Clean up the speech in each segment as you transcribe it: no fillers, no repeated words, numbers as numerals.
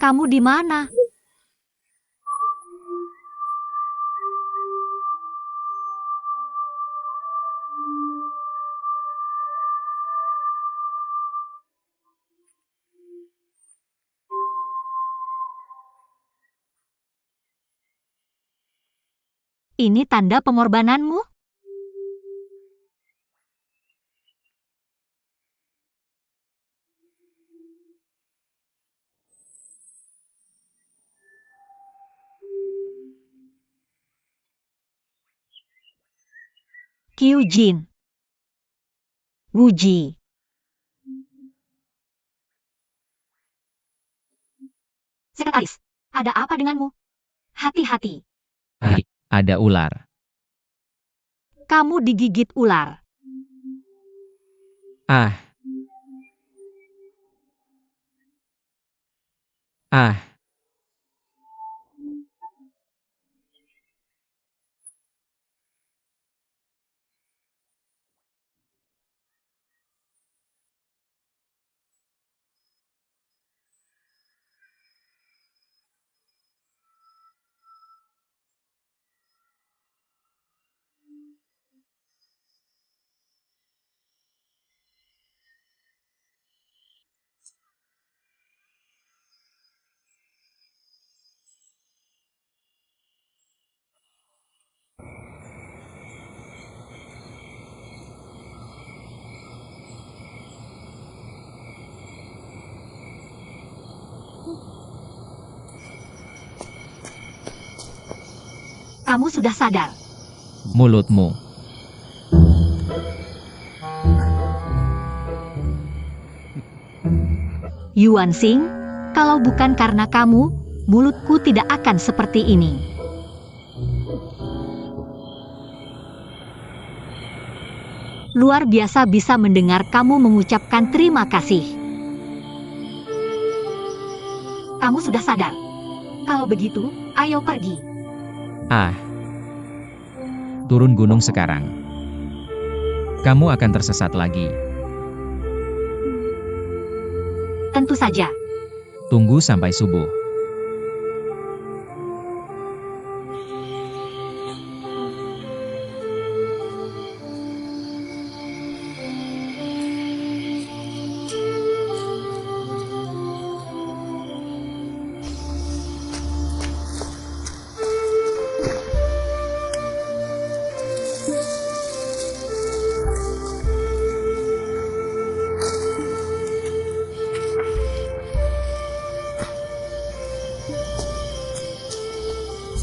Kamu di mana? Ini tanda pengorbananmu? Kyujin. Wuji. Sekretaris, ada apa denganmu? Hati-hati. Ada ular. Kamu digigit ular. Ah. Ah. Kamu sudah sadar. Mulutmu. Yuan Xing, kalau bukan karena kamu, mulutku tidak akan seperti ini. Luar biasa bisa mendengar kamu mengucapkan terima kasih. Kamu sudah sadar. Kalau begitu, ayo pergi. Ah. Turun gunung sekarang. Kamu akan tersesat lagi. Tentu saja. Tunggu sampai subuh.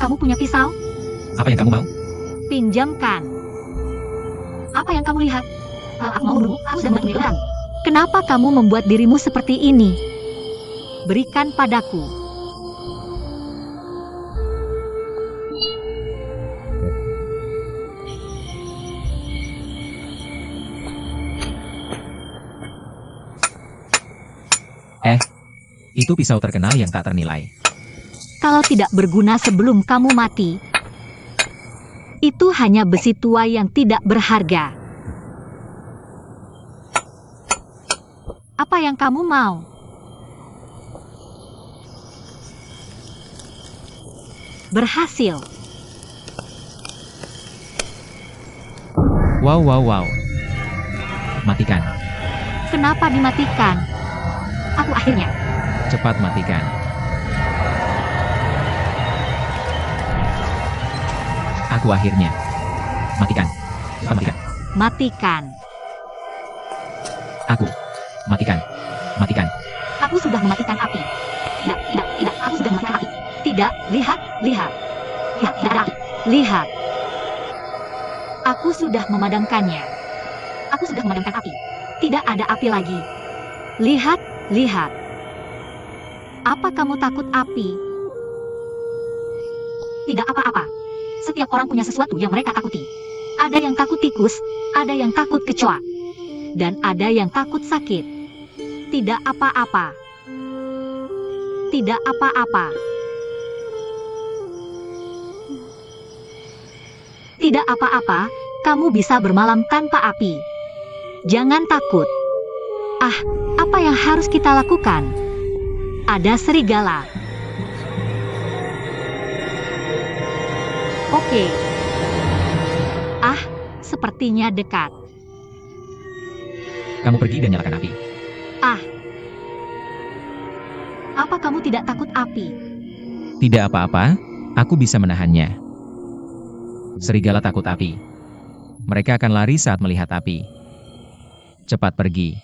Kamu punya pisau? Apa yang kamu mau? Pinjamkan. Apa yang kamu lihat? Aku mau dulu, aku sedang berkeliaran. Kenapa kamu membuat dirimu seperti ini? Berikan padaku. Itu pisau terkenal yang tak ternilai. Kalau tidak berguna sebelum kamu mati, itu hanya besi tua yang tidak berharga. Apa yang kamu mau? Berhasil. Wow. Matikan. Kenapa dimatikan? Aku akhirnya. Cepat matikan. Aku akhirnya. Matikan. Cepat matikan. Matikan. Aku. Matikan. Matikan. Aku sudah mematikan api. Tidak, aku sudah mematikan api. Tidak, lihat. Lihat, tidak ada api. Lihat. Aku sudah memadamkannya. Aku sudah memadamkan api. Tidak ada api lagi. Lihat. Apa kamu takut api? Tidak apa-apa. Setiap orang punya sesuatu yang mereka takuti. Ada yang takut tikus, ada yang takut kecoa, dan ada yang takut sakit. Tidak apa-apa. Tidak apa-apa. Tidak apa-apa, kamu bisa bermalam tanpa api. Jangan takut. Apa yang harus kita lakukan? ada serigala. Oke. Ah, sepertinya dekat. Kamu pergi dan nyalakan api. Ah. Apa kamu tidak takut api? Tidak apa-apa, aku bisa menahannya. Serigala takut api. Mereka akan lari saat melihat api. Cepat pergi.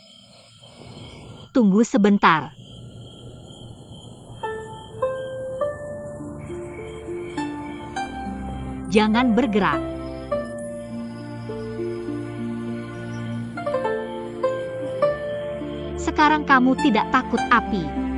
Tunggu sebentar. Jangan bergerak. Sekarang kamu tidak takut api.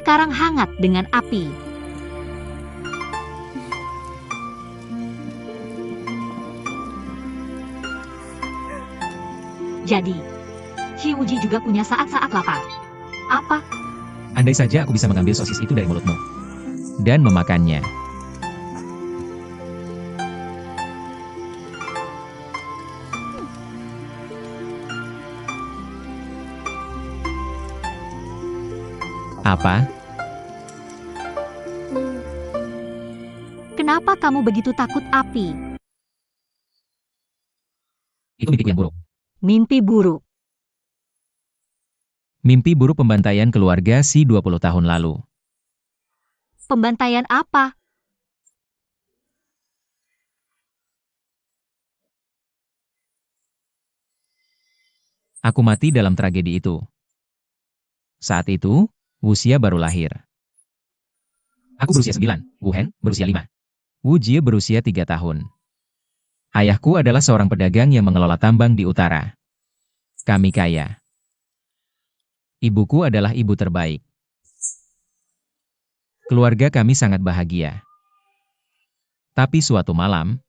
Sekarang hangat dengan api. Jadi, Hyuji juga punya saat-saat lapar. Apa? Andai saja aku bisa mengambil sosis itu dari mulutmu. Dan memakannya. Apa? Kenapa kamu begitu takut api? Itu mimpiku yang buruk. Mimpi buruk. Mimpi buruk pembantaian keluarga si 20 tahun lalu. Pembantaian apa? Aku mati dalam tragedi itu. Saat itu, Wuxia baru lahir. Aku berusia 9, Wu Hen berusia 5. Wu Jie berusia 3 tahun. Ayahku adalah seorang pedagang yang mengelola tambang di utara. Kami kaya. Ibuku adalah ibu terbaik. Keluarga kami sangat bahagia. Tapi suatu malam,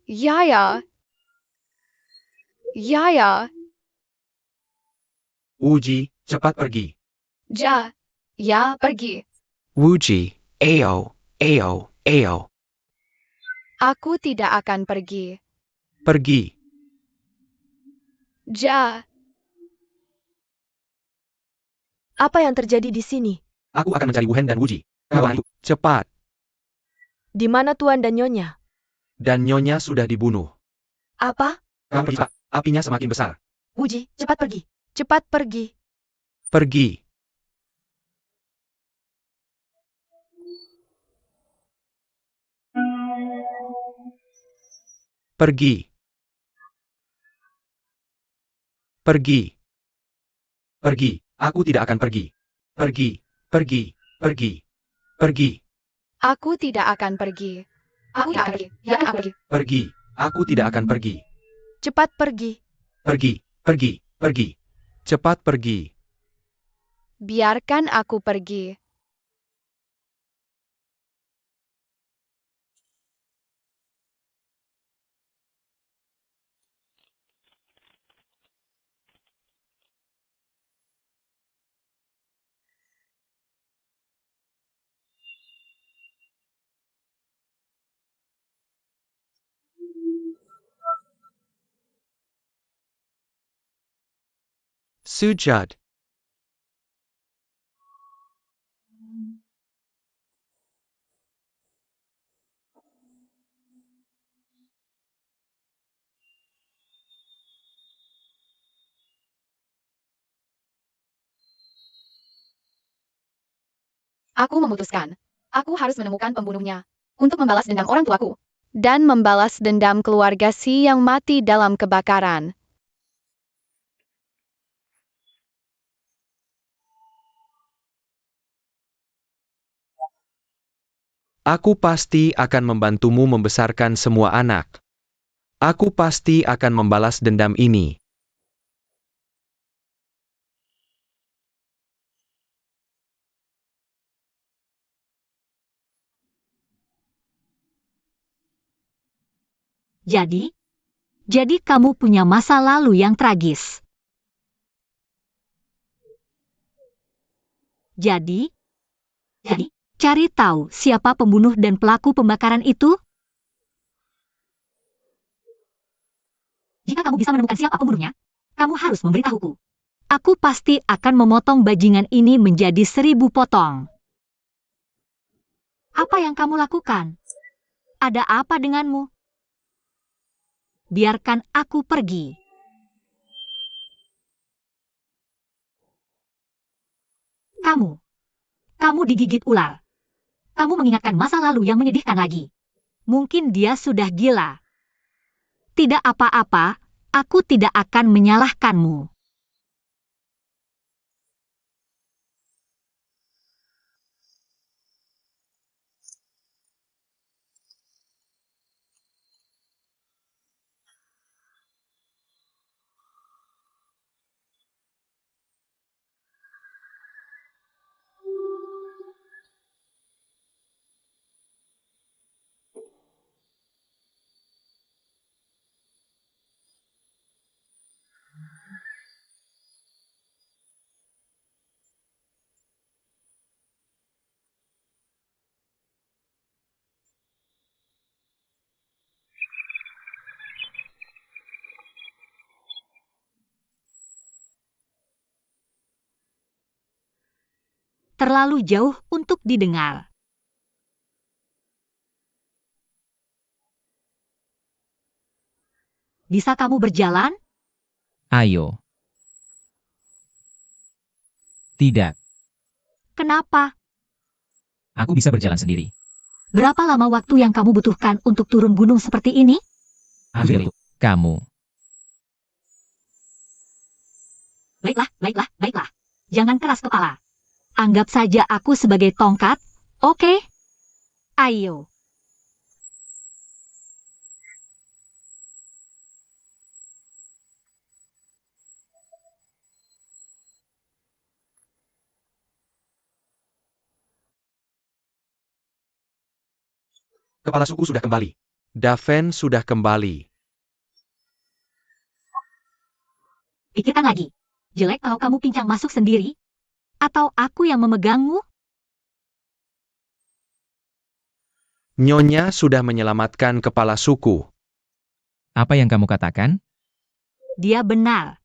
Yaya. Yaya. Wuji, cepat pergi. Ja. Ya, pergi. Wuji, ayo, ayo, ayo. Aku tidak akan pergi. Pergi. Ja. Apa yang terjadi di sini? Aku akan mencari Wuhen dan Wuji. Kawan itu, cepat. Di mana Tuan dan Nyonya? Dan Nyonya sudah dibunuh. Apa? Kamu pergi, Pak. Apinya semakin besar. Wuji, cepat pergi. Cepat pergi. Pergi. Pergi. Pergi. Pergi. Aku tidak akan pergi. Pergi. Pergi. Pergi. Pergi. Aku tidak akan pergi. Aku tidak akan pergi. Ya, akan pergi. Pergi. Aku tidak akan pergi. Cepat pergi. Pergi. Pergi. Pergi. Cepat pergi. Biarkan aku pergi. Sujud. Aku memutuskan. Aku harus menemukan pembunuhnya. Untuk membalas dendam orang tuaku. Dan membalas dendam keluarga Si yang mati dalam kebakaran. Aku pasti akan membantumu membesarkan semua anak. Aku pasti akan membalas dendam ini. Jadi kamu punya masa lalu yang tragis. Jadi, cari tahu siapa pembunuh dan pelaku pembakaran itu? Jika kamu bisa menemukan siapa pembunuhnya, kamu harus memberitahuku. Aku pasti akan memotong bajingan ini menjadi 1000 potong. Apa yang kamu lakukan? Ada apa denganmu? Biarkan aku pergi. Kamu digigit ular. Kamu mengingatkan masa lalu yang menyedihkan lagi. Mungkin dia sudah gila. Tidak apa-apa, aku tidak akan menyalahkanmu. Terlalu jauh untuk didengar. Bisa kamu berjalan? Ayo. Tidak, Kenapa? aku bisa berjalan sendiri. Berapa lama waktu yang kamu butuhkan untuk turun gunung seperti ini? Ambil itu. Kamu. Baiklah. Jangan keras kepala. Anggap saja aku sebagai tongkat, oke? Ayo. Kepala suku sudah kembali. Daven sudah kembali. Pikirkan lagi. Jelek kalau kamu pincang masuk sendiri? Atau aku yang memegangmu? Nyonya sudah menyelamatkan kepala suku. Apa yang kamu katakan? Dia benar.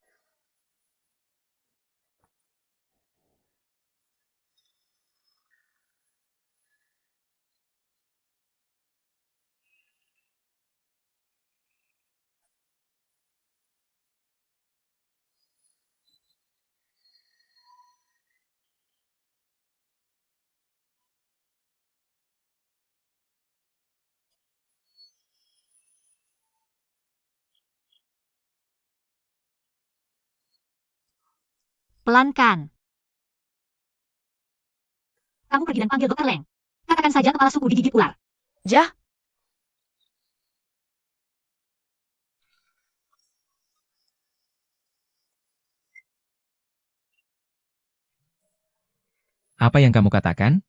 Pelankan. Kamu pergi dan panggil Dokter Leng. Katakan saja kepala suku digigit ular. Jah, Apa yang kamu katakan?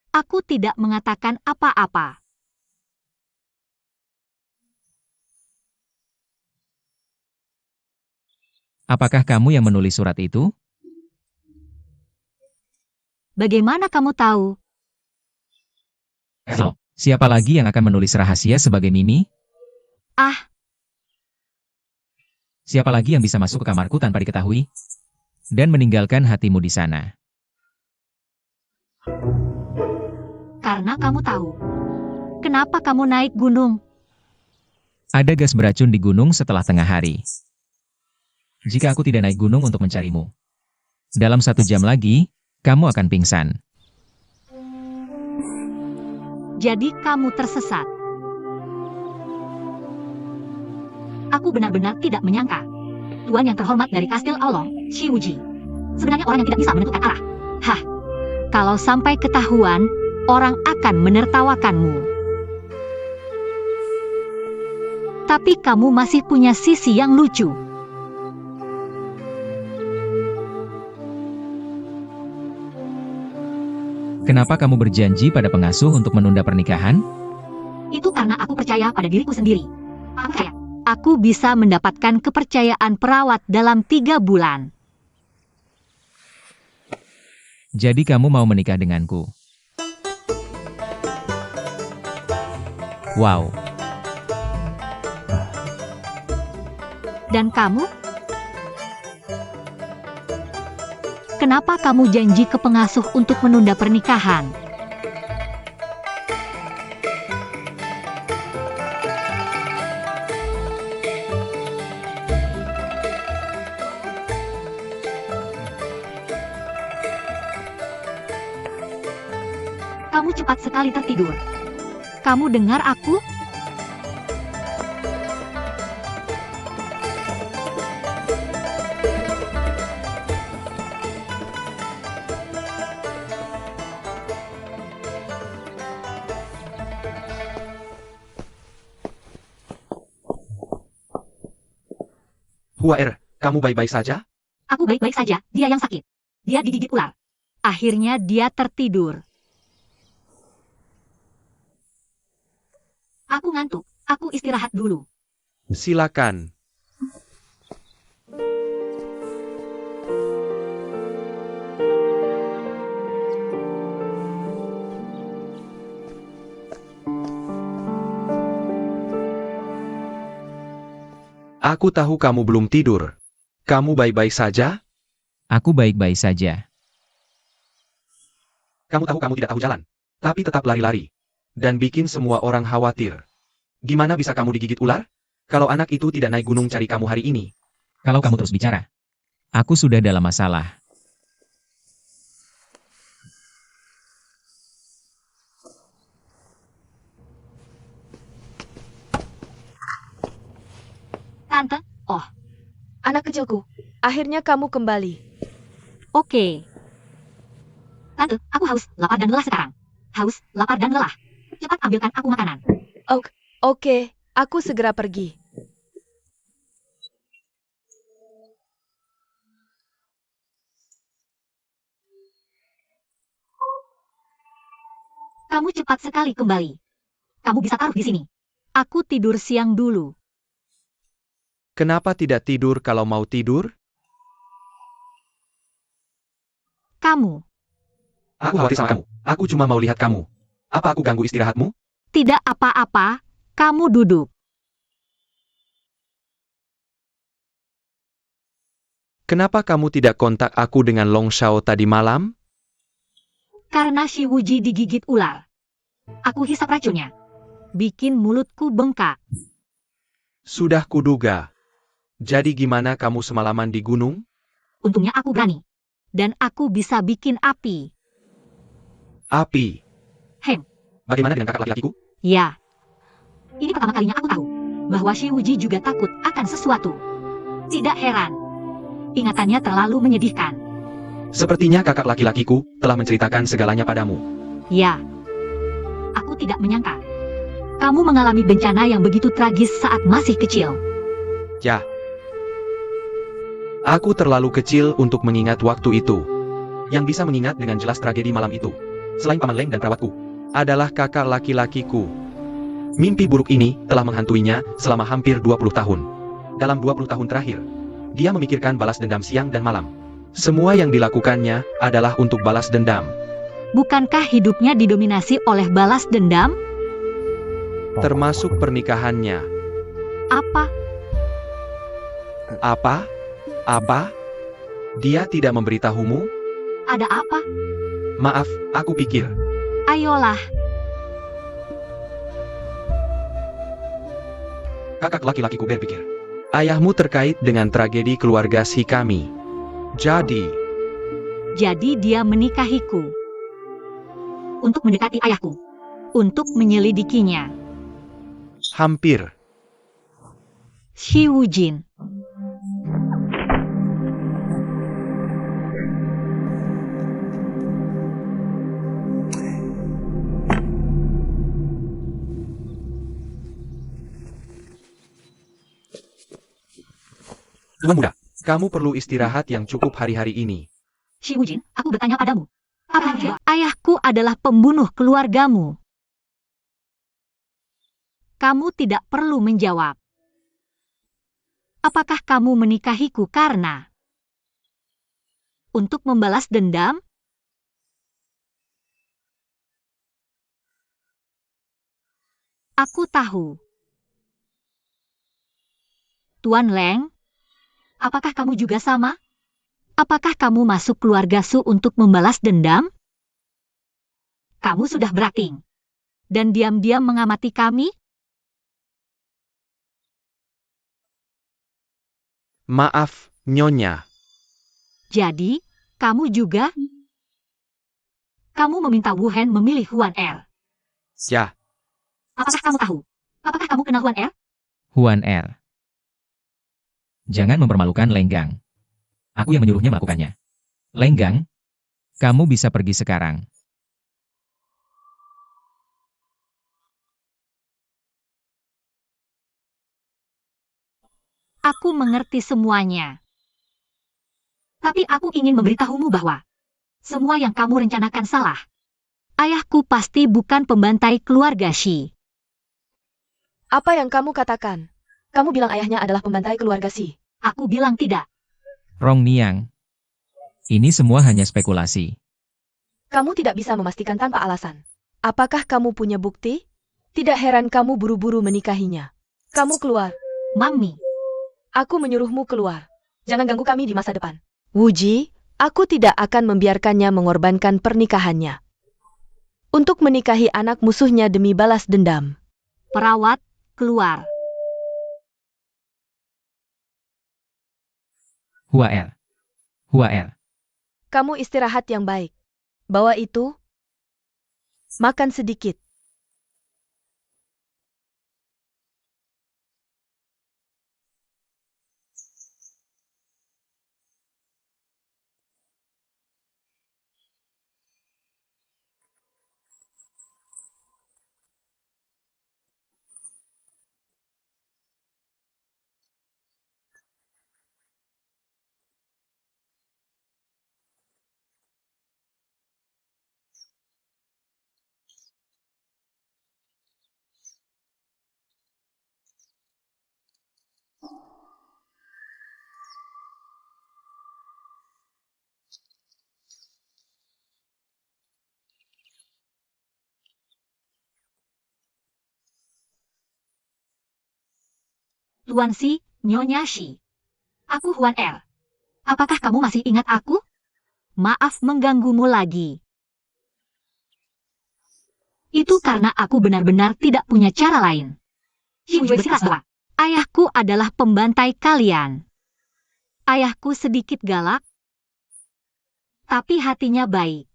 Aku tidak mengatakan apa-apa. Apakah kamu yang menulis surat itu? Bagaimana kamu tahu? Siapa lagi yang akan menulis rahasia sebagai Mimi? Ah, Siapa lagi yang bisa masuk ke kamarku tanpa diketahui? Dan meninggalkan hatimu di sana. karena kamu tahu. Kenapa kamu naik gunung? Ada gas beracun di gunung setelah tengah hari. Jika aku tidak naik gunung untuk mencarimu, dalam 1 jam lagi, kamu akan pingsan. Jadi kamu tersesat. Aku benar-benar tidak menyangka. Tuan yang terhormat dari Kastil Aulong, Xiuji. Sebenarnya orang yang tidak bisa menentukan arah. Hah, kalau sampai ketahuan, orang akan menertawakanmu. Tapi kamu masih punya sisi yang lucu. Kenapa kamu berjanji pada pengasuh untuk menunda pernikahan? Itu karena aku percaya pada diriku sendiri. percaya. Aku bisa mendapatkan kepercayaan perawat dalam 3 bulan. Jadi kamu mau menikah denganku? Wow, Dan kamu? Kenapa kamu janji ke pengasuh untuk menunda pernikahan? Kamu cepat sekali tertidur. Kamu dengar aku? Huaer, kamu baik-baik saja? Aku baik-baik saja, dia yang sakit. Dia digigit ular. Akhirnya dia tertidur. Aku ngantuk, aku istirahat dulu. Silakan. Aku tahu kamu belum tidur. Kamu baik-baik saja? aku baik-baik saja. Kamu tahu kamu tidak tahu jalan, tapi tetap lari-lari. Dan bikin semua orang khawatir. Gimana bisa kamu digigit ular? Kalau anak itu tidak naik gunung cari kamu hari ini. Kalau kamu terus bicara, aku sudah dalam masalah. Tante, oh, Anak kecilku, akhirnya kamu kembali. oke. Tante, aku haus, lapar dan lelah sekarang. Haus, lapar dan lelah. Cepat ambilkan aku makanan. Oke, aku segera pergi. Kamu cepat sekali kembali. Kamu bisa taruh di sini. Aku tidur siang dulu. Kenapa tidak tidur kalau mau tidur? Kamu. Aku khawatir sama kamu. Aku cuma mau lihat kamu. Apa aku ganggu istirahatmu? Tidak apa-apa, kamu duduk. Kenapa kamu tidak kontak aku dengan Long Shao tadi malam? Karena si Wuji digigit ular. Aku hisap racunnya. Bikin mulutku bengkak. Sudah kuduga. Jadi gimana kamu semalaman di gunung? Untungnya aku berani. Dan aku bisa bikin api. Api. Hem. Bagaimana dengan kakak laki-lakiku? Ya. Ini pertama kalinya aku tahu bahwa si Wuji juga takut akan sesuatu. Tidak heran. Ingatannya terlalu menyedihkan. Sepertinya kakak laki-lakiku telah menceritakan segalanya padamu. Ya. Aku tidak menyangka. Kamu mengalami bencana yang begitu tragis saat masih kecil. Ya. Aku terlalu kecil untuk mengingat waktu itu. Yang bisa mengingat dengan jelas tragedi malam itu, selain Paman Leng dan perawatku, adalah kakak laki-lakiku. Mimpi buruk ini telah menghantuinya selama hampir 20 tahun. Dalam 20 tahun terakhir, dia memikirkan balas dendam siang dan malam. Semua yang dilakukannya adalah untuk balas dendam. Bukankah hidupnya didominasi oleh balas dendam? Termasuk pernikahannya. Apa? Apa? Apa? Dia tidak memberitahumu? Ada apa? Maaf, aku pikir. Ayolah. Kakak laki-lakiku berpikir. Ayahmu terkait dengan tragedi keluarga si kami. Jadi Dia menikahiku. Untuk mendekati ayahku. Untuk menyelidikinya. hampir. Shi Wujin. Tuan muda, kamu perlu istirahat yang cukup hari-hari ini. Shi Wujin, aku bertanya padamu. Apa ayahku adalah pembunuh keluargamu? Kamu tidak perlu menjawab. Apakah kamu menikahiku karena untuk membalas dendam? Aku tahu. Tuan Leng, apakah kamu juga sama? Apakah kamu masuk keluarga Su untuk membalas dendam? Kamu sudah beraking dan diam-diam mengamati kami? Maaf, Nyonya. Jadi, kamu juga? Kamu meminta Wu Hen memilih Huan Er. Ya, Apakah kamu tahu? Apakah kamu kenal Huan Er? Huan Er. Jangan mempermalukan Lenggang. Aku yang menyuruhnya melakukannya. Lenggang, kamu bisa pergi sekarang. Aku mengerti semuanya. Tapi aku ingin memberitahumu bahwa semua yang kamu rencanakan salah. Ayahku pasti bukan pembantai keluarga Shi. Apa yang kamu katakan? Kamu bilang ayahnya adalah pembantai keluarga Si. Aku bilang tidak. Rong Niang. Ini semua hanya spekulasi. Kamu tidak bisa memastikan tanpa alasan. Apakah kamu punya bukti? Tidak heran kamu buru-buru menikahinya. Kamu keluar. Mami, Aku menyuruhmu keluar. Jangan ganggu kami di masa depan. Wuji, aku tidak akan membiarkannya mengorbankan pernikahannya untuk menikahi anak musuhnya demi balas dendam. perawat, keluar. Hua Er. Hua Er. Kamu istirahat yang baik. Bawa itu. Makan sedikit. Tuan Si, Nyonya Shi. Aku Huan Er. Apakah kamu masih ingat aku? Maaf mengganggumu lagi. Itu karena aku benar-benar tidak punya cara lain. Shi bersikeras bahwa ayahku adalah pembantai kalian. Ayahku sedikit galak, tapi hatinya baik.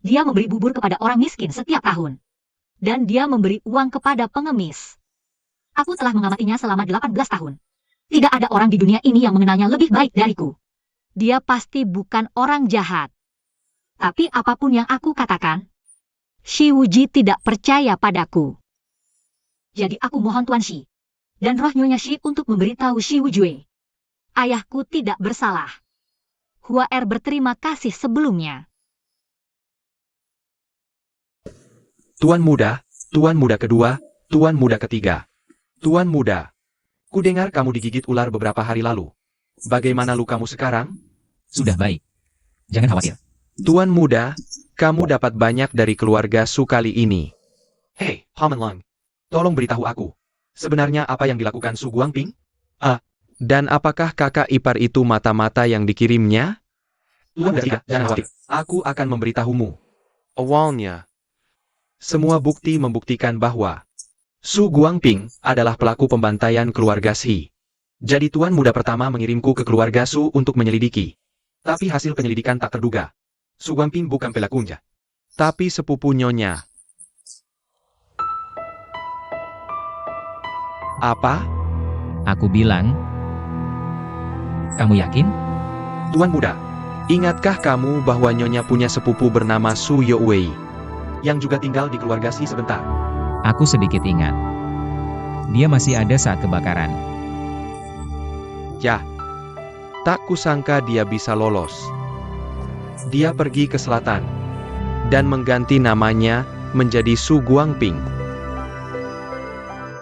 Dia memberi bubur kepada orang miskin setiap tahun. Dan dia memberi uang kepada pengemis. Aku telah mengamatinya selama 18 tahun. Tidak ada orang di dunia ini yang mengenalnya lebih baik dariku. Dia pasti bukan orang jahat. Tapi apapun yang aku katakan, Shi Wuji tidak percaya padaku. Jadi aku mohon Tuan Shi dan roh Nyonya Shi untuk memberitahu Shi Wujue. Ayahku tidak bersalah. Hua Er berterima kasih sebelumnya. Tuan muda kedua, tuan muda ketiga. Tuan muda, kudengar kamu digigit ular beberapa hari lalu. Bagaimana lukamu sekarang? Sudah baik. Jangan khawatir. Tuan muda, kamu dapat banyak dari keluarga Su kali ini. Hei, Paman Lang, tolong beritahu aku. Sebenarnya apa yang dilakukan Su Guangping? Dan apakah kakak ipar itu mata-mata yang dikirimnya? Tuan tidak, jangan khawatir. Aku akan memberitahumu. Awalnya, semua bukti membuktikan bahwa Su Guangping adalah pelaku pembantaian keluarga Shi. Jadi tuan muda pertama mengirimku ke keluarga Su untuk menyelidiki. Tapi hasil penyelidikan tak terduga. Su Guangping bukan pelakunya, tapi sepupu Nyonya. Apa? Aku bilang. Kamu yakin? Tuan muda, ingatkah kamu bahwa Nyonya punya sepupu bernama Su Youwei, yang juga tinggal di keluarga Shi sebentar? Aku sedikit ingat. Dia masih ada saat kebakaran. Ya, tak kusangka dia bisa lolos. Dia pergi ke selatan dan mengganti namanya menjadi Su Guangping.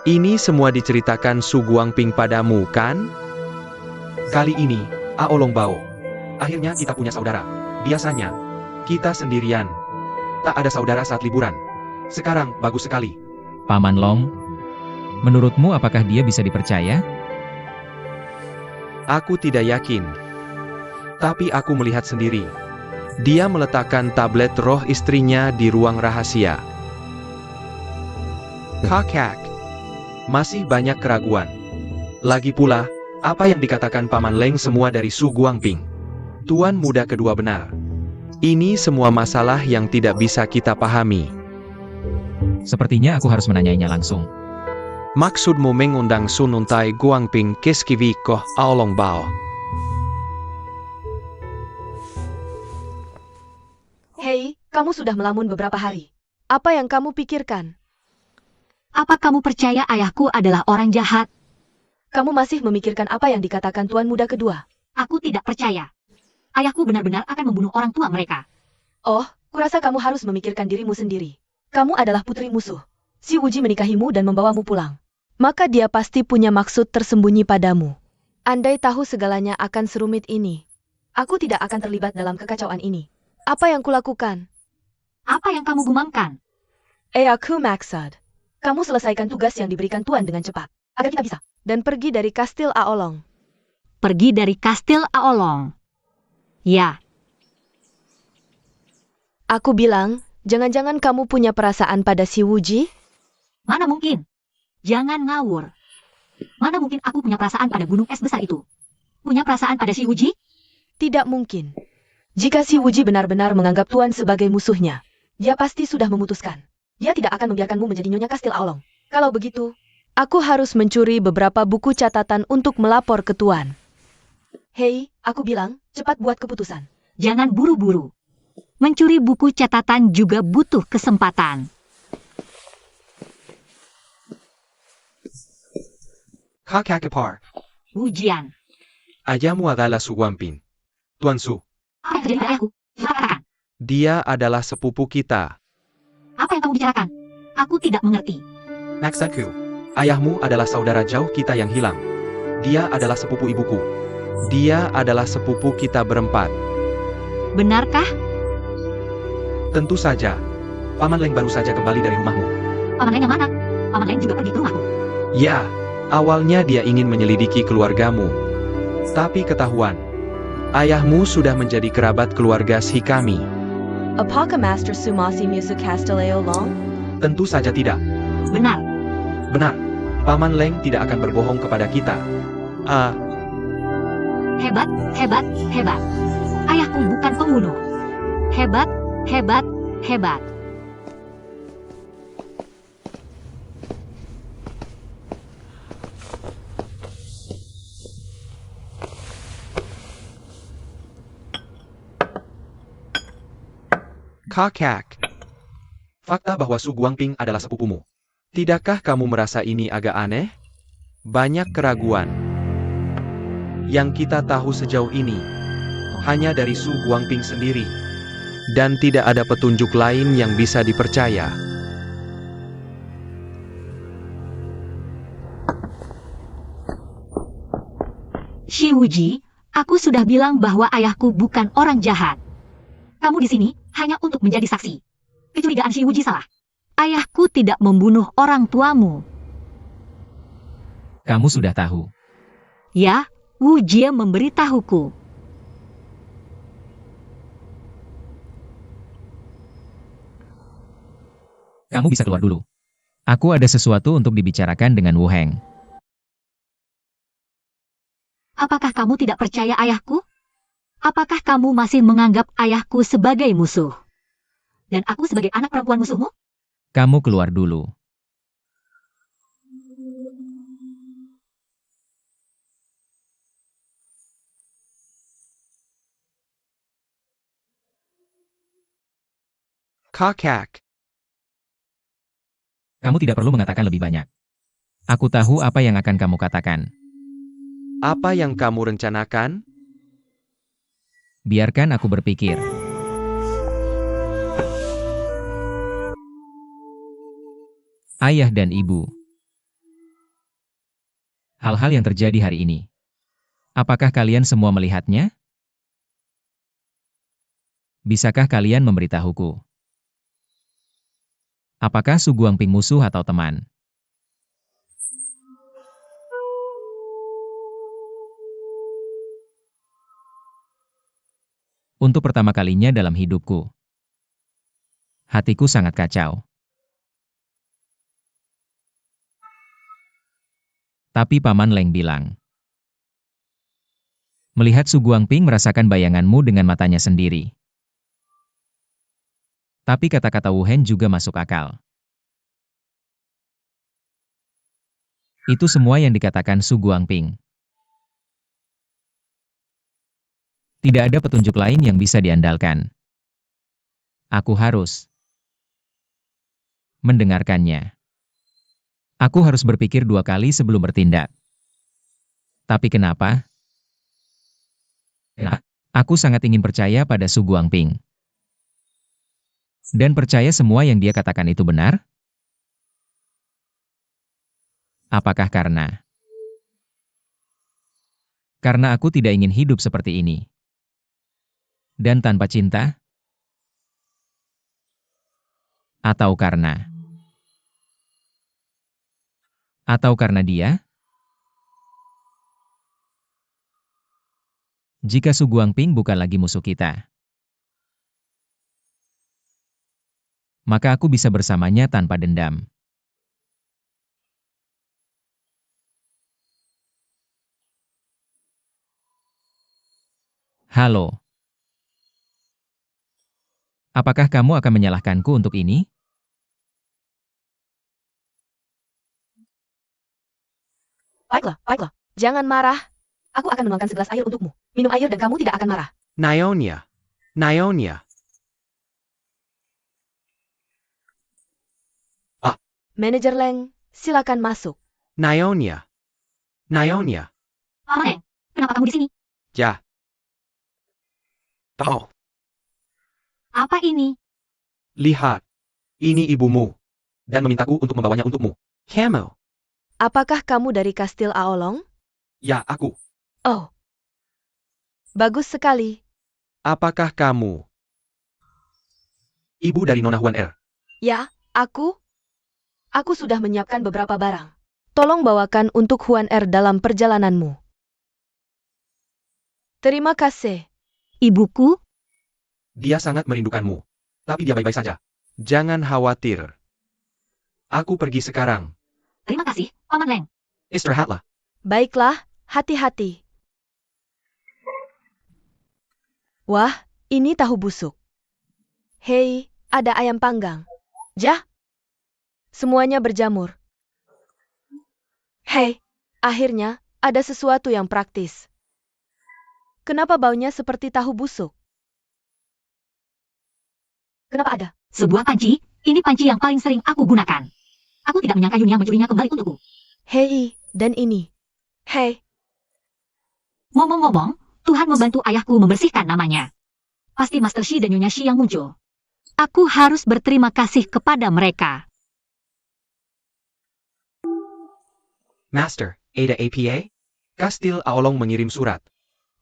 Ini semua diceritakan Su Guangping padamu, kan? Kali ini, Aolong Bao. Akhirnya kita punya saudara. Biasanya, kita sendirian. Tak ada saudara saat liburan. Sekarang, bagus sekali. Paman Long, menurutmu apakah dia bisa dipercaya? Aku tidak yakin. Tapi aku melihat sendiri. Dia meletakkan tablet roh istrinya di ruang rahasia. Kakak. Masih banyak keraguan. Lagi pula, apa yang dikatakan Paman Leng semua dari Su Guangping. Tuan muda kedua benar. Ini semua masalah yang tidak bisa kita pahami. Sepertinya aku harus menanyainya langsung. Maksudmu mengundang Su Nuntai Guangping Keskivi Koh Aolong Bao. Hei, kamu sudah melamun beberapa hari. Apa yang kamu pikirkan? Apa kamu percaya ayahku adalah orang jahat? Kamu masih memikirkan apa yang dikatakan tuan muda kedua? Aku tidak percaya. Ayahku benar-benar akan membunuh orang tua mereka. Oh, kurasa kamu harus memikirkan dirimu sendiri. Kamu adalah putri musuh. Si Wuji menikahimu dan membawamu pulang. Maka dia pasti punya maksud tersembunyi padamu. Andai tahu segalanya akan serumit ini, aku tidak akan terlibat dalam kekacauan ini. Apa yang kulakukan? Apa yang kamu gumamkan? Aku maksud, kamu selesaikan tugas yang diberikan tuan dengan cepat, agar kita bisa, dan pergi dari Kastil Aolong. Pergi dari Kastil Aolong. Ya, Aku bilang, jangan-jangan kamu punya perasaan pada si Wuji? mana mungkin? Jangan ngawur. Mana mungkin aku punya perasaan pada gunung es besar itu? Punya perasaan pada si Wuji? Tidak mungkin. Jika si Wuji benar-benar menganggap tuan sebagai musuhnya, dia pasti sudah memutuskan. Dia tidak akan membiarkanmu menjadi nyonya Kastil Aolong. Kalau begitu, aku harus mencuri beberapa buku catatan untuk melapor ke tuan. Hei, aku bilang, cepat buat keputusan. Jangan buru-buru. Mencuri buku catatan juga butuh kesempatan. Kakak Kepar. Ujian. Ayahmu adalah Su Guangping. Tuan Su. Apa yang terjadi pada ayahku? Katakan. Dia adalah sepupu kita. Apa yang kamu bicarakan? Aku tidak mengerti. Maksudku, ayahmu adalah saudara jauh kita yang hilang. Dia adalah sepupu ibuku. Dia adalah sepupu kita berempat. Benarkah? Tentu saja. Paman Leng baru saja kembali dari rumahmu. Paman Leng yang mana? Paman Leng juga pergi ke rumahku. Ya, awalnya dia ingin menyelidiki keluargamu. Tapi ketahuan, ayahmu sudah menjadi kerabat keluarga si kami. Apakah Master Sumasi Musuh Kastil Aolong? Tentu saja tidak. Benar. Benar, Paman Leng tidak akan berbohong kepada kita. Hebat, hebat, hebat. Ayahku bukan pembunuh. Hebat, hebat, hebat. Kakak. Fakta bahwa Su Guangping adalah sepupumu. Tidakkah kamu merasa ini agak aneh? Banyak keraguan. Yang kita tahu sejauh ini, hanya dari Su Guangping sendiri. Dan tidak ada petunjuk lain yang bisa dipercaya. Shi Wuji, aku sudah bilang bahwa ayahku bukan orang jahat. Kamu di sini hanya untuk menjadi saksi. Kecurigaan Shi Wuji salah. Ayahku tidak membunuh orang tuamu. Kamu sudah tahu. Ya, Wujie memberitahuku. Kamu bisa keluar dulu. Aku ada sesuatu untuk dibicarakan dengan Wu Heng. Apakah kamu tidak percaya ayahku? Apakah kamu masih menganggap ayahku sebagai musuh? Dan aku sebagai anak perempuan musuhmu? Kamu keluar dulu. Kakak. Kamu tidak perlu mengatakan lebih banyak. Aku tahu apa yang akan kamu katakan. Apa yang kamu rencanakan? Biarkan aku berpikir. Ayah dan ibu. Hal-hal yang terjadi hari ini. Apakah kalian semua melihatnya? Bisakah kalian memberitahuku? Apakah Su Guangping musuh atau teman? Untuk pertama kalinya dalam hidupku, hatiku sangat kacau. Tapi Paman Leng bilang, melihat Su Guangping merasakan bayanganmu dengan matanya sendiri. Tapi kata-kata Wu Hen juga masuk akal. Itu semua yang dikatakan Su Guangping. Tidak ada petunjuk lain yang bisa diandalkan. Aku harus mendengarkannya. Aku harus berpikir 2 kali sebelum bertindak. Tapi kenapa? Nah, aku sangat ingin percaya pada Su Guangping. Dan percaya semua yang dia katakan itu benar? Apakah karena aku tidak ingin hidup seperti ini? Dan tanpa cinta? Atau karena dia? Jika Su Guangping bukan lagi musuh kita, maka aku bisa bersamanya tanpa dendam. Halo. Apakah kamu akan menyalahkanku untuk ini? Baiklah. Jangan marah. Aku akan menuangkan segelas air untukmu. Minum air dan kamu tidak akan marah. Nyonya. Manajer Leng, silakan masuk. Nyonya. Paman Leng, kenapa kamu di sini? Ya. Tahu. Apa ini? Lihat. Ini ibumu. Dan memintaku untuk membawanya untukmu. Kamu. Apakah kamu dari Kastil Aolong? Ya, aku. Oh. Bagus sekali. Apakah kamu ibu dari Nona Huan Er? Ya, aku. Aku sudah menyiapkan beberapa barang. Tolong bawakan untuk Huan Er dalam perjalananmu. Terima kasih. Ibuku? Dia sangat merindukanmu. Tapi dia baik-baik saja. Jangan khawatir. Aku pergi sekarang. Terima kasih, Paman Leng. Istirahatlah. Baiklah, hati-hati. Wah, ini tahu busuk. Hei, ada ayam panggang. Jah. Semuanya berjamur. Hei, akhirnya ada sesuatu yang praktis. Kenapa baunya seperti tahu busuk? Kenapa ada? Sebuah panci, ini panci yang paling sering aku gunakan. Aku tidak menyangka Yunia mencurinya kembali untukku. Hei, dan ini. Hei, Ngomong-ngomong, Tuhan membantu ayahku membersihkan namanya. Pasti Master Shi dan Nyonya Shi yang muncul. Aku harus berterima kasih kepada mereka. Master, Ada APA? Kastil Aolong mengirim surat.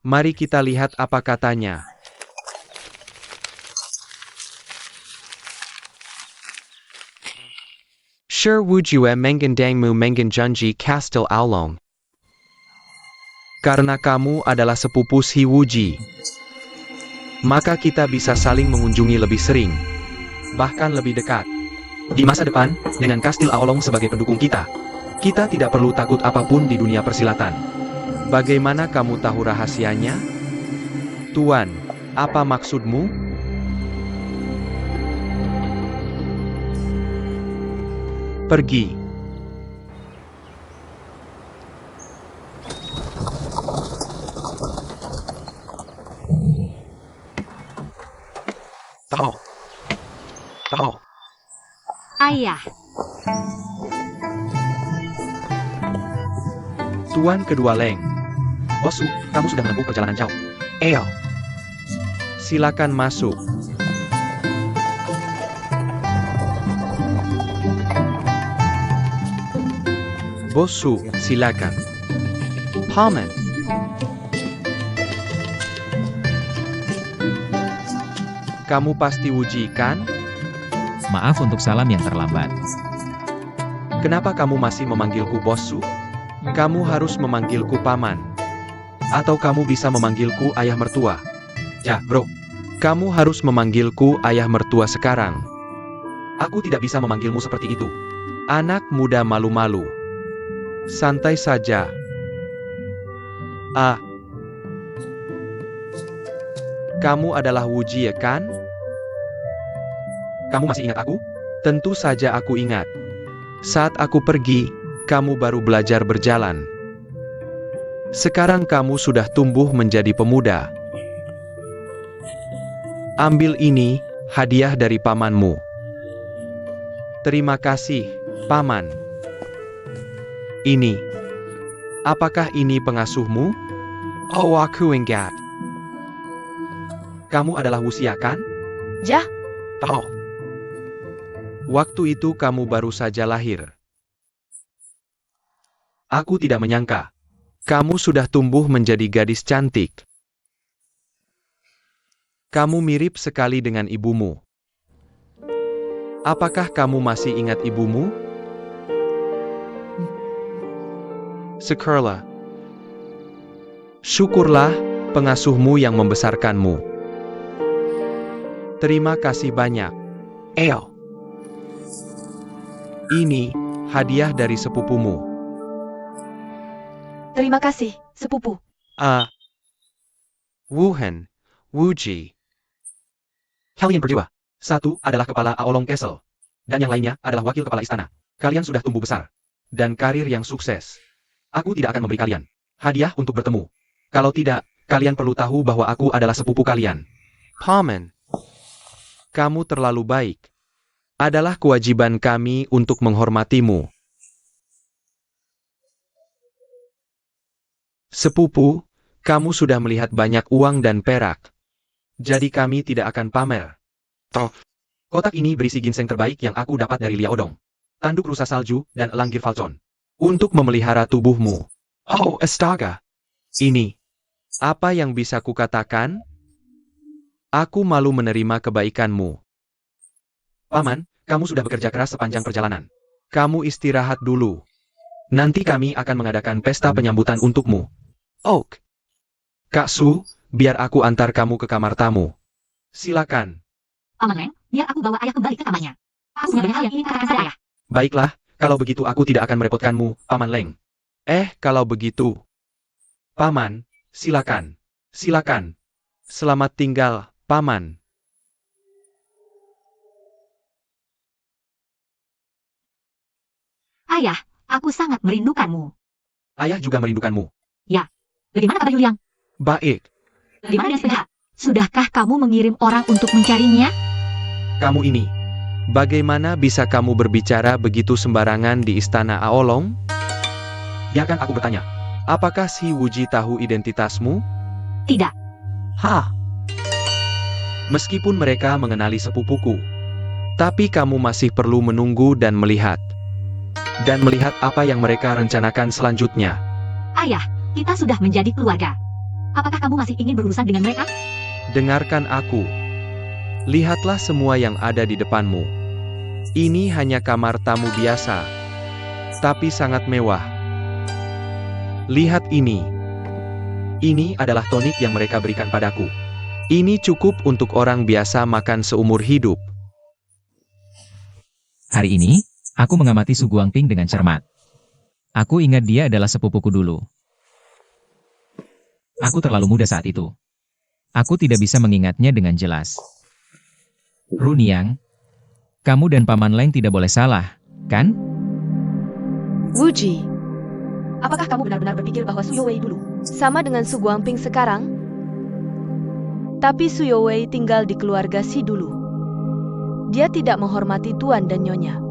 Mari kita lihat apa katanya. Sure wujue mengen dangmu mengen junji Kastil Aolong. Karena kamu adalah sepupu si Wuji, maka kita bisa saling mengunjungi lebih sering, bahkan lebih dekat. Di masa depan, dengan Kastil Aolong sebagai pendukung kita tidak perlu takut apapun di dunia persilatan. Bagaimana kamu tahu rahasianya? Tuan, apa maksudmu? Pergi. Tahu. Ayah, Tuan kedua Leng. Bosu, kamu sudah menempuh perjalanan jauh. Ayo. Silakan masuk. Bosu, silakan. Paman. Kamu pasti Wuji, kan? Maaf untuk salam yang terlambat. Kenapa kamu masih memanggilku bossu? Kamu harus memanggilku paman. Atau kamu bisa memanggilku ayah mertua. Ya, bro. Kamu harus memanggilku ayah mertua sekarang. Aku tidak bisa memanggilmu seperti itu. Anak muda malu-malu. Santai saja. Kamu adalah Wuji, ya kan? Kamu masih ingat aku? Tentu saja aku ingat. Saat aku pergi, kamu baru belajar berjalan. Sekarang kamu sudah tumbuh menjadi pemuda. Ambil ini, hadiah dari pamanmu. Terima kasih, paman. Ini. Apakah ini pengasuhmu? Oh, aku ingat. Kamu adalah Wusia, kan? Ya, Oh. Waktu itu kamu baru saja lahir. Aku tidak menyangka. Kamu sudah tumbuh menjadi gadis cantik. Kamu mirip sekali dengan ibumu. Apakah kamu masih ingat ibumu? Syukurlah. Syukurlah pengasuhmu yang membesarkanmu. Terima kasih banyak. Eo. Ini hadiah dari sepupumu. terima kasih, sepupu. Wuhen, Wuji. Kalian berdua. Satu adalah kepala Aolong Castle. Dan yang lainnya adalah wakil kepala istana. Kalian sudah tumbuh besar. Dan karir yang sukses. Aku tidak akan memberi kalian hadiah untuk bertemu. Kalau tidak, kalian perlu tahu bahwa aku adalah sepupu kalian. Paman. Kamu terlalu baik. Adalah kewajiban kami untuk menghormatimu. Sepupu, kamu sudah melihat banyak uang dan perak. Jadi kami tidak akan pamer. Toh, kotak ini berisi ginseng terbaik yang aku dapat dari Liaodong. Tanduk rusa salju dan elang Girfalcon. Untuk memelihara tubuhmu. Oh, astaga. Ini. Apa yang bisa kukatakan? Aku malu menerima kebaikanmu. Paman, kamu sudah bekerja keras sepanjang perjalanan. Kamu istirahat dulu. Nanti kami akan mengadakan pesta penyambutan untukmu. Oak. Kak Su, biar aku antar kamu ke kamar tamu. Silakan. Paman Leng, biar aku bawa ayah kembali ke kamarnya. Aku punya banyak hal yang ingin katakan pada ayah. Baiklah, kalau begitu aku tidak akan merepotkanmu, Paman Leng. Kalau begitu. Paman, silakan. Silakan. Selamat tinggal, Paman. Ayah, aku sangat merindukanmu. Ayah juga merindukanmu. Bagaimana kabar Yuliang? Baik. Bagaimana dengan sepeda? Sudahkah kamu mengirim orang untuk mencarinya? Kamu ini. Bagaimana bisa kamu berbicara begitu sembarangan di istana Aolong? Biarkan aku bertanya. Apakah si Wuji tahu identitasmu? Tidak. Meskipun mereka mengenali sepupuku. Tapi kamu masih perlu menunggu dan melihat. Dan melihat apa yang mereka rencanakan selanjutnya. Ayah, kita sudah menjadi keluarga. Apakah kamu masih ingin berurusan dengan mereka? Dengarkan aku. Lihatlah semua yang ada di depanmu. Ini hanya kamar tamu biasa. Tapi sangat mewah. Lihat ini. Ini adalah tonik yang mereka berikan padaku. Ini cukup untuk orang biasa makan seumur hidup. Hari ini, aku mengamati Su Guangping dengan cermat. Aku ingat dia adalah sepupuku dulu. Aku terlalu muda saat itu. Aku tidak bisa mengingatnya dengan jelas. Runiang, kamu dan Paman Leng tidak boleh salah, kan? Wuji, Apakah kamu benar-benar berpikir bahwa Su Youwei dulu? sama dengan Su Guangping sekarang? Tapi Su Youwei tinggal di keluarga Si dulu. Dia tidak menghormati tuan dan nyonya.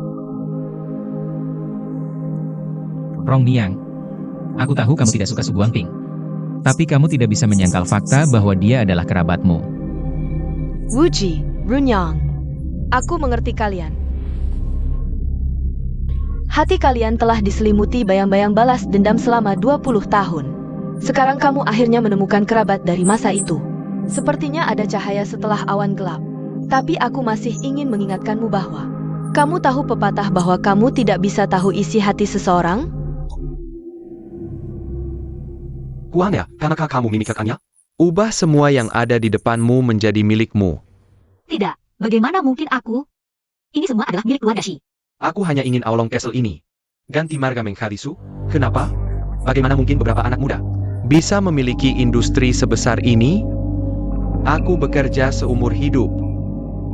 Rong Niang, aku tahu kamu tidak suka Su Guangping. Tapi kamu tidak bisa menyangkal fakta bahwa dia adalah kerabatmu. Wuji, Runyang, aku mengerti kalian. Hati kalian telah diselimuti bayang-bayang balas dendam selama 20 tahun. Sekarang kamu akhirnya menemukan kerabat dari masa itu. Sepertinya ada cahaya setelah awan gelap. Tapi aku masih ingin mengingatkanmu bahwa kamu tahu pepatah bahwa kamu tidak bisa tahu isi hati seseorang? Kuangya, karenakah kamu memikirkannya? Ubah semua yang ada di depanmu menjadi milikmu. Tidak, bagaimana mungkin aku? Ini semua adalah milik keluarga Shi. Aku hanya ingin Aolong Castle ini. Ganti marga Menghadisu. Kenapa? Bagaimana mungkin beberapa anak muda bisa memiliki industri sebesar ini? Aku bekerja seumur hidup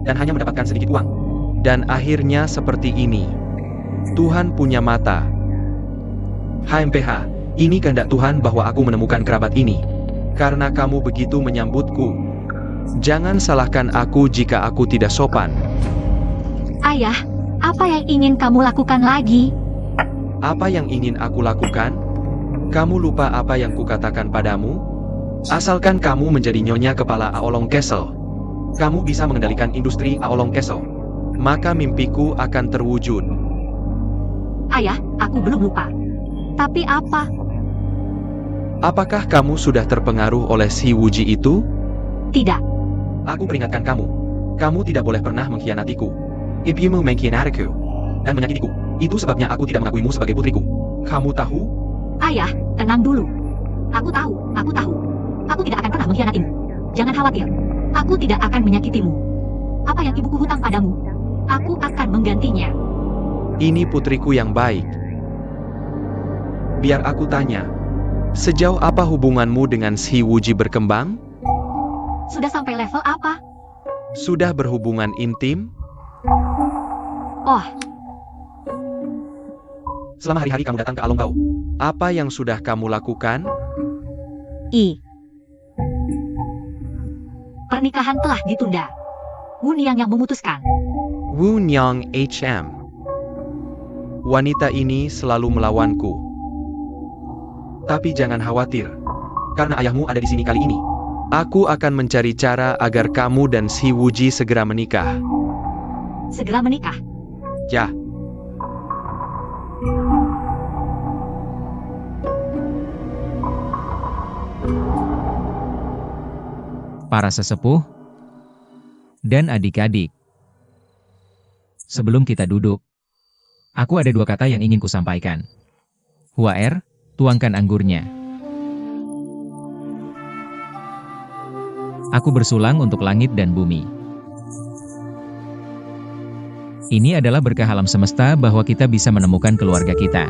dan hanya mendapatkan sedikit uang. Dan akhirnya seperti ini. Tuhan punya mata. HMPH, ini kehendak Tuhan bahwa aku menemukan kerabat ini. Karena kamu begitu menyambutku. Jangan salahkan aku jika aku tidak sopan. Ayah, apa yang ingin kamu lakukan lagi? Apa yang ingin aku lakukan? Kamu lupa apa yang kukatakan padamu? Asalkan kamu menjadi nyonya kepala Aolong Castle, kamu bisa mengendalikan industri Aolong Castle. Maka mimpiku akan terwujud. Ayah, aku belum lupa. Tapi apa? Apakah kamu sudah terpengaruh oleh si Wuji itu? Tidak. Aku peringatkan kamu. Kamu tidak boleh pernah mengkhianatiku. If you mengkhianatiku dan menyakitiku, itu sebabnya aku tidak mengakuimu sebagai putriku. Kamu tahu? Ayah, tenang dulu. Aku tahu, aku tahu. Aku tidak akan pernah mengkhianatimu. Jangan khawatir. Aku tidak akan menyakitimu. Apa yang ibuku hutang padamu, aku akan menggantinya. Ini putriku yang baik. Biar aku tanya, sejauh apa hubunganmu dengan si Wuji berkembang? Sudah sampai level apa? Sudah berhubungan intim? Oh, Selama hari-hari kamu datang ke Alonggao, apa yang sudah kamu lakukan? pernikahan telah ditunda. Wuniang yang memutuskan. Wu Nyang HM. Wanita ini selalu melawanku. Tapi jangan khawatir, karena ayahmu ada di sini kali ini. Aku akan mencari cara agar kamu dan si Wuji segera menikah. Segera menikah. Ya. Para sesepuh dan adik-adik. Sebelum kita duduk, aku ada dua kata yang ingin kusampaikan. Huaer, tuangkan anggurnya. Aku bersulang untuk langit dan bumi. Ini adalah berkah alam semesta bahwa kita bisa menemukan keluarga kita.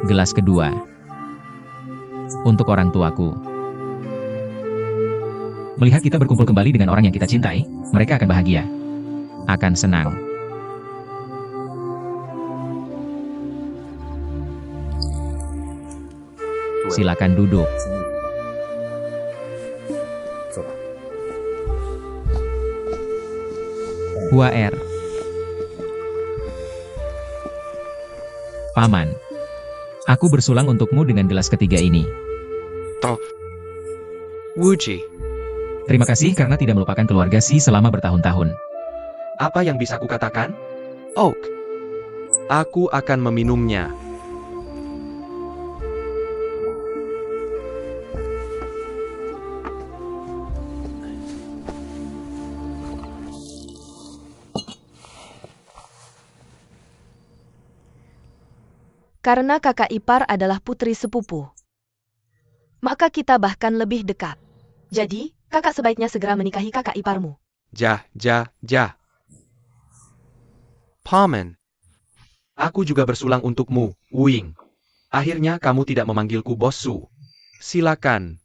Gelas kedua. Untuk orang tuaku. Melihat kita berkumpul kembali dengan orang yang kita cintai, mereka akan bahagia. Akan senang. Silakan duduk. Huaer. Paman. Aku bersulang untukmu dengan gelas ketiga ini. Wuji, Terima kasih karena tidak melupakan keluarga Si selama bertahun-tahun. apa yang bisa kukatakan? Oak. Aku akan meminumnya. Karena kakak ipar adalah putri sepupu, maka kita bahkan lebih dekat. Jadi, kakak sebaiknya segera menikahi kakak iparmu. Ja. Paman. Aku juga bersulang untukmu, Wuying. Akhirnya kamu tidak memanggilku Bos Su. Silakan.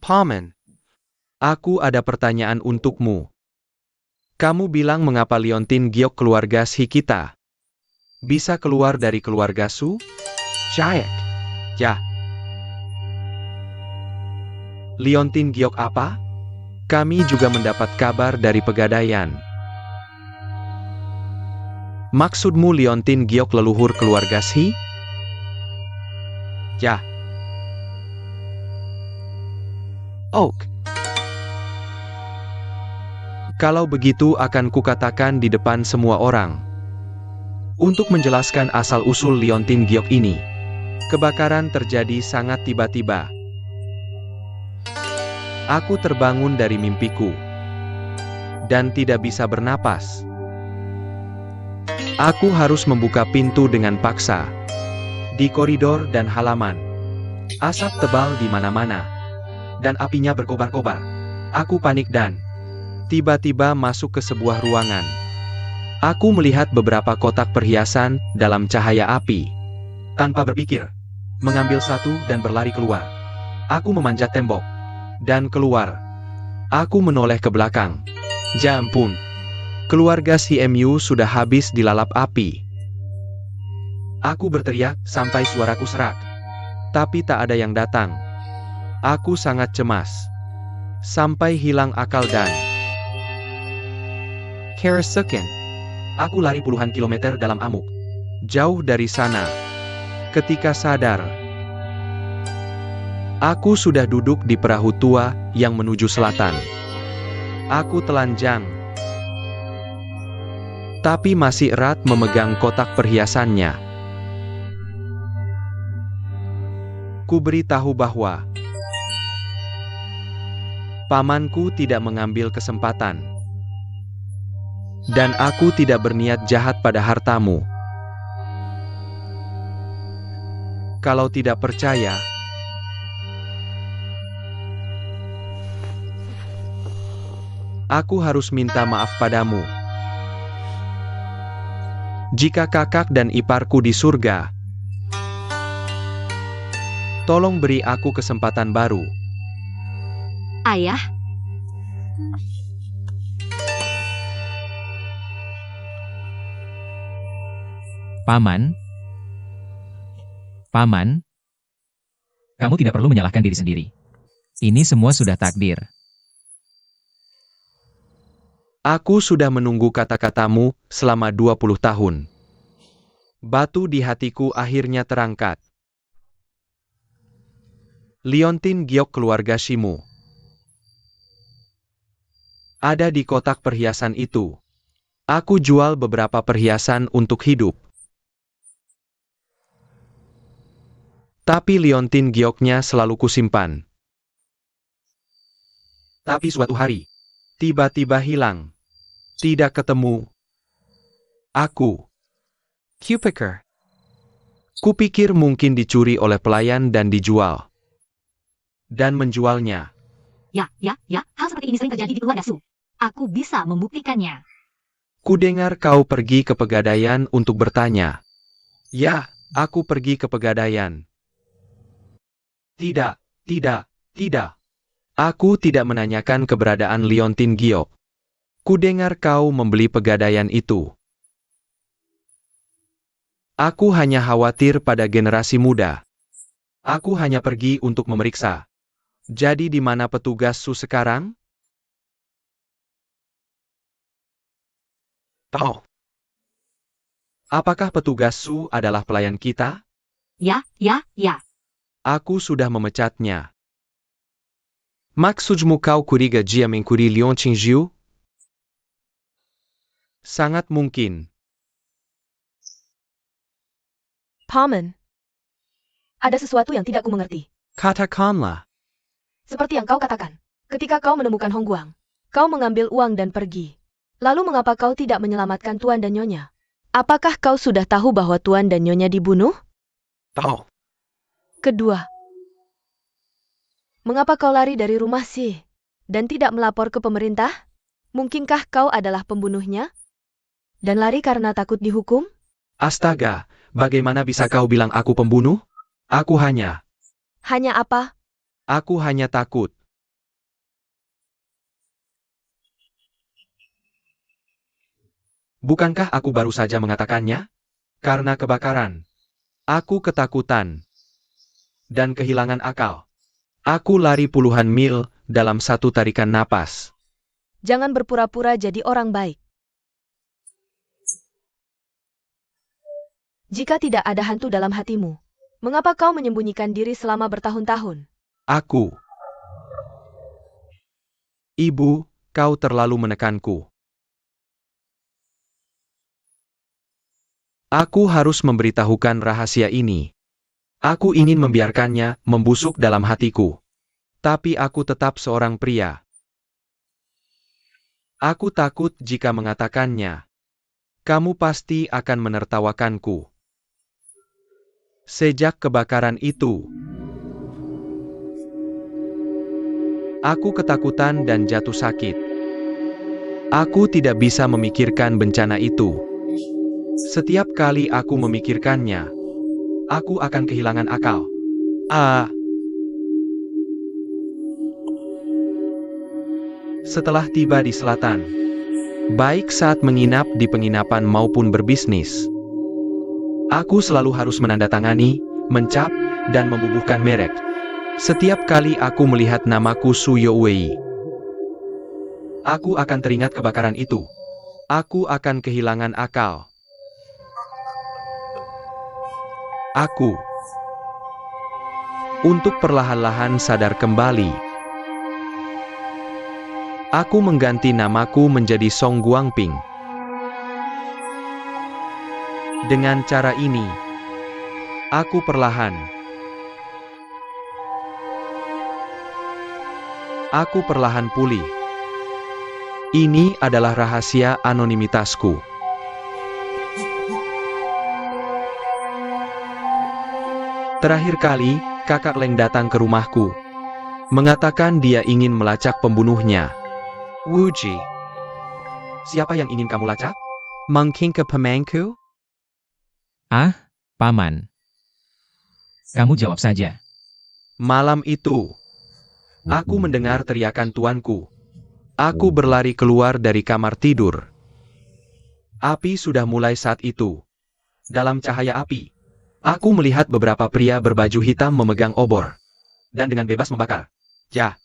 Paman. Aku ada pertanyaan untukmu. Kamu bilang mengapa Liontin Giok keluarga Si kita bisa keluar dari keluarga Su? Jaek. Ya. Liontin Giok apa? Kami juga mendapat kabar dari Pegadaian. Maksudmu Liontin Giok leluhur keluarga Si? Ya. Oak. Kalau begitu akan kukatakan di depan semua orang. Untuk menjelaskan asal-usul liontin giok ini. Kebakaran terjadi sangat tiba-tiba. Aku terbangun dari mimpiku. Dan tidak bisa bernapas. Aku harus membuka pintu dengan paksa. Di koridor dan halaman. Asap tebal di mana-mana. Dan apinya berkobar-kobar. Aku panik dan tiba-tiba masuk ke sebuah ruangan. Aku melihat beberapa kotak perhiasan dalam cahaya api. Tanpa berpikir, mengambil satu dan berlari keluar. Aku memanjat tembok. Dan keluar. Aku menoleh ke belakang. Ya ampun. Keluarga CMU sudah habis dilalap api. Aku berteriak sampai suaraku serak. Tapi tak ada yang datang. Aku sangat cemas. Sampai hilang akal dan keresakan. Aku lari puluhan kilometer dalam amuk. Jauh dari sana. Ketika sadar, aku sudah duduk di perahu tua yang menuju selatan. Aku telanjang. Tapi masih erat memegang kotak perhiasannya. Ku beritahu bahwa pamanku tidak mengambil kesempatan. Dan aku tidak berniat jahat pada hartamu. Kalau tidak percaya, aku harus minta maaf padamu. Jika kakak dan iparku di surga, tolong beri aku kesempatan baru. Ayah, Paman, kamu tidak perlu menyalahkan diri sendiri. Ini semua sudah takdir. Aku sudah menunggu kata-katamu selama 20 tahun. Batu di hatiku akhirnya terangkat. Liontin giok keluarga Shimu. Ada di kotak perhiasan itu. Aku jual beberapa perhiasan untuk hidup. Tapi liontin gioknya selalu kusimpan. Tapi suatu hari, tiba-tiba hilang. Tidak ketemu. Aku. Kupiker. Kupikir mungkin dicuri oleh pelayan dan dijual. Dan menjualnya. ya, hal seperti ini sering terjadi di keluarga Su. Aku bisa membuktikannya. Kudengar kau pergi ke pegadaian untuk bertanya. Ya, aku pergi ke pegadaian. Tidak. Aku tidak menanyakan keberadaan liontin giok. Kudengar kau membeli pegadaian itu. Aku hanya khawatir pada generasi muda. Aku hanya pergi untuk memeriksa. Jadi di mana petugas Su sekarang? Oh. Apakah petugas Su adalah pelayan kita? Ya. Aku sudah memecatnya. Maksudmu kau curiga dia mencuri liontin giok? Sangat mungkin. Paman, ada sesuatu yang tidak kumengerti. Katakanlah. Seperti yang kau katakan, ketika kau menemukan Hongguang, kau mengambil uang dan pergi. Lalu mengapa kau tidak menyelamatkan Tuan dan Nyonya? Apakah kau sudah tahu bahwa Tuan dan Nyonya dibunuh? Tahu. Kedua, mengapa kau lari dari rumah sih dan tidak melapor ke pemerintah? Mungkinkah kau adalah pembunuhnya? Dan lari karena takut dihukum? Astaga, bagaimana bisa kau bilang aku pembunuh? Aku hanya apa? Aku hanya takut. Bukankah aku baru saja mengatakannya? Karena kebakaran. Aku ketakutan. Dan kehilangan akal. Aku lari puluhan mil dalam satu tarikan napas. Jangan berpura-pura jadi orang baik. Jika tidak ada hantu dalam hatimu, mengapa kau menyembunyikan diri selama bertahun-tahun? Aku. Ibu, kau terlalu menekanku. Aku harus memberitahukan rahasia ini. Aku ingin membiarkannya membusuk dalam hatiku. Tapi aku tetap seorang pria. Aku takut jika mengatakannya. Kamu pasti akan menertawakanku. Sejak kebakaran itu, aku ketakutan dan jatuh sakit. Aku tidak bisa memikirkan bencana itu. Setiap kali aku memikirkannya, aku akan kehilangan akal. Setelah tiba di selatan, baik saat menginap di penginapan maupun berbisnis, aku selalu harus menandatangani, mencap, dan membubuhkan merek. Setiap kali aku melihat namaku Su Youwei, aku akan teringat kebakaran itu. Aku akan kehilangan akal. Untuk perlahan-lahan sadar kembali, aku mengganti namaku menjadi Song Guangping. Dengan cara ini, aku perlahan pulih. Ini adalah rahasia anonimitasku. Terakhir kali, kakak Leng datang ke rumahku, mengatakan dia ingin melacak pembunuhnya. Wuji, siapa yang ingin kamu lacak? Mungkin ke pemangku? Paman. Kamu jawab saja. Malam itu, aku mendengar teriakan tuanku. Aku berlari keluar dari kamar tidur. Api sudah mulai saat itu. Dalam cahaya api, aku melihat beberapa pria berbaju hitam memegang obor dan dengan bebas membakar. Ya.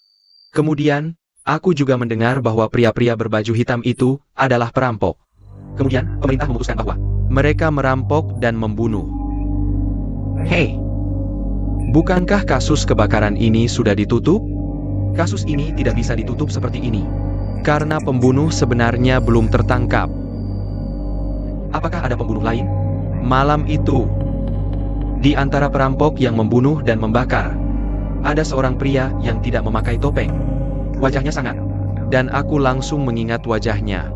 Kemudian, aku juga mendengar bahwa pria-pria berbaju hitam itu adalah perampok. Kemudian, pemerintah memutuskan bahwa mereka merampok dan membunuh. Hei, bukankah kasus kebakaran ini sudah ditutup? Kasus ini tidak bisa ditutup seperti ini, karena pembunuh sebenarnya belum tertangkap. Apakah ada pembunuh lain? Malam itu, di antara perampok yang membunuh dan membakar, ada seorang pria yang tidak memakai topeng. Wajahnya sangat, dan aku langsung mengingat wajahnya.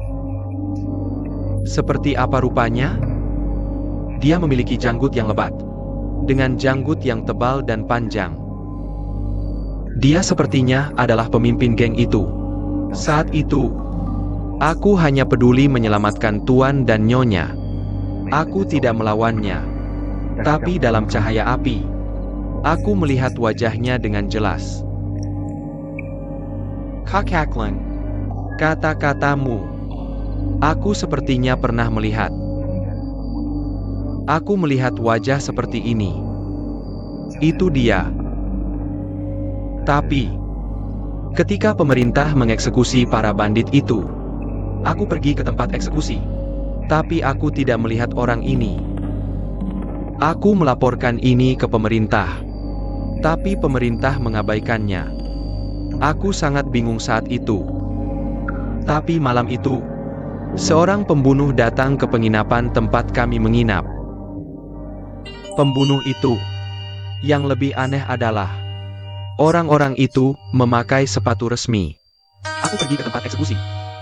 Seperti apa rupanya? Dia memiliki janggut yang lebat, dengan janggut yang tebal dan panjang. Dia sepertinya adalah pemimpin geng itu. Saat itu, aku hanya peduli menyelamatkan tuan dan nyonya. Aku tidak melawannya. Tapi dalam cahaya api, aku melihat wajahnya dengan jelas. Kakak Leng, kata-katamu, aku sepertinya pernah melihat. Aku melihat wajah seperti ini. Itu dia. Tapi, ketika pemerintah mengeksekusi para bandit itu, aku pergi ke tempat eksekusi. Tapi aku tidak melihat orang ini. Aku melaporkan ini ke pemerintah. Tapi pemerintah mengabaikannya. Aku sangat bingung saat itu. Tapi malam itu, seorang pembunuh datang ke penginapan tempat kami menginap. Pembunuh itu, yang lebih aneh adalah, orang-orang itu memakai sepatu resmi. Aku pergi ke tempat eksekusi.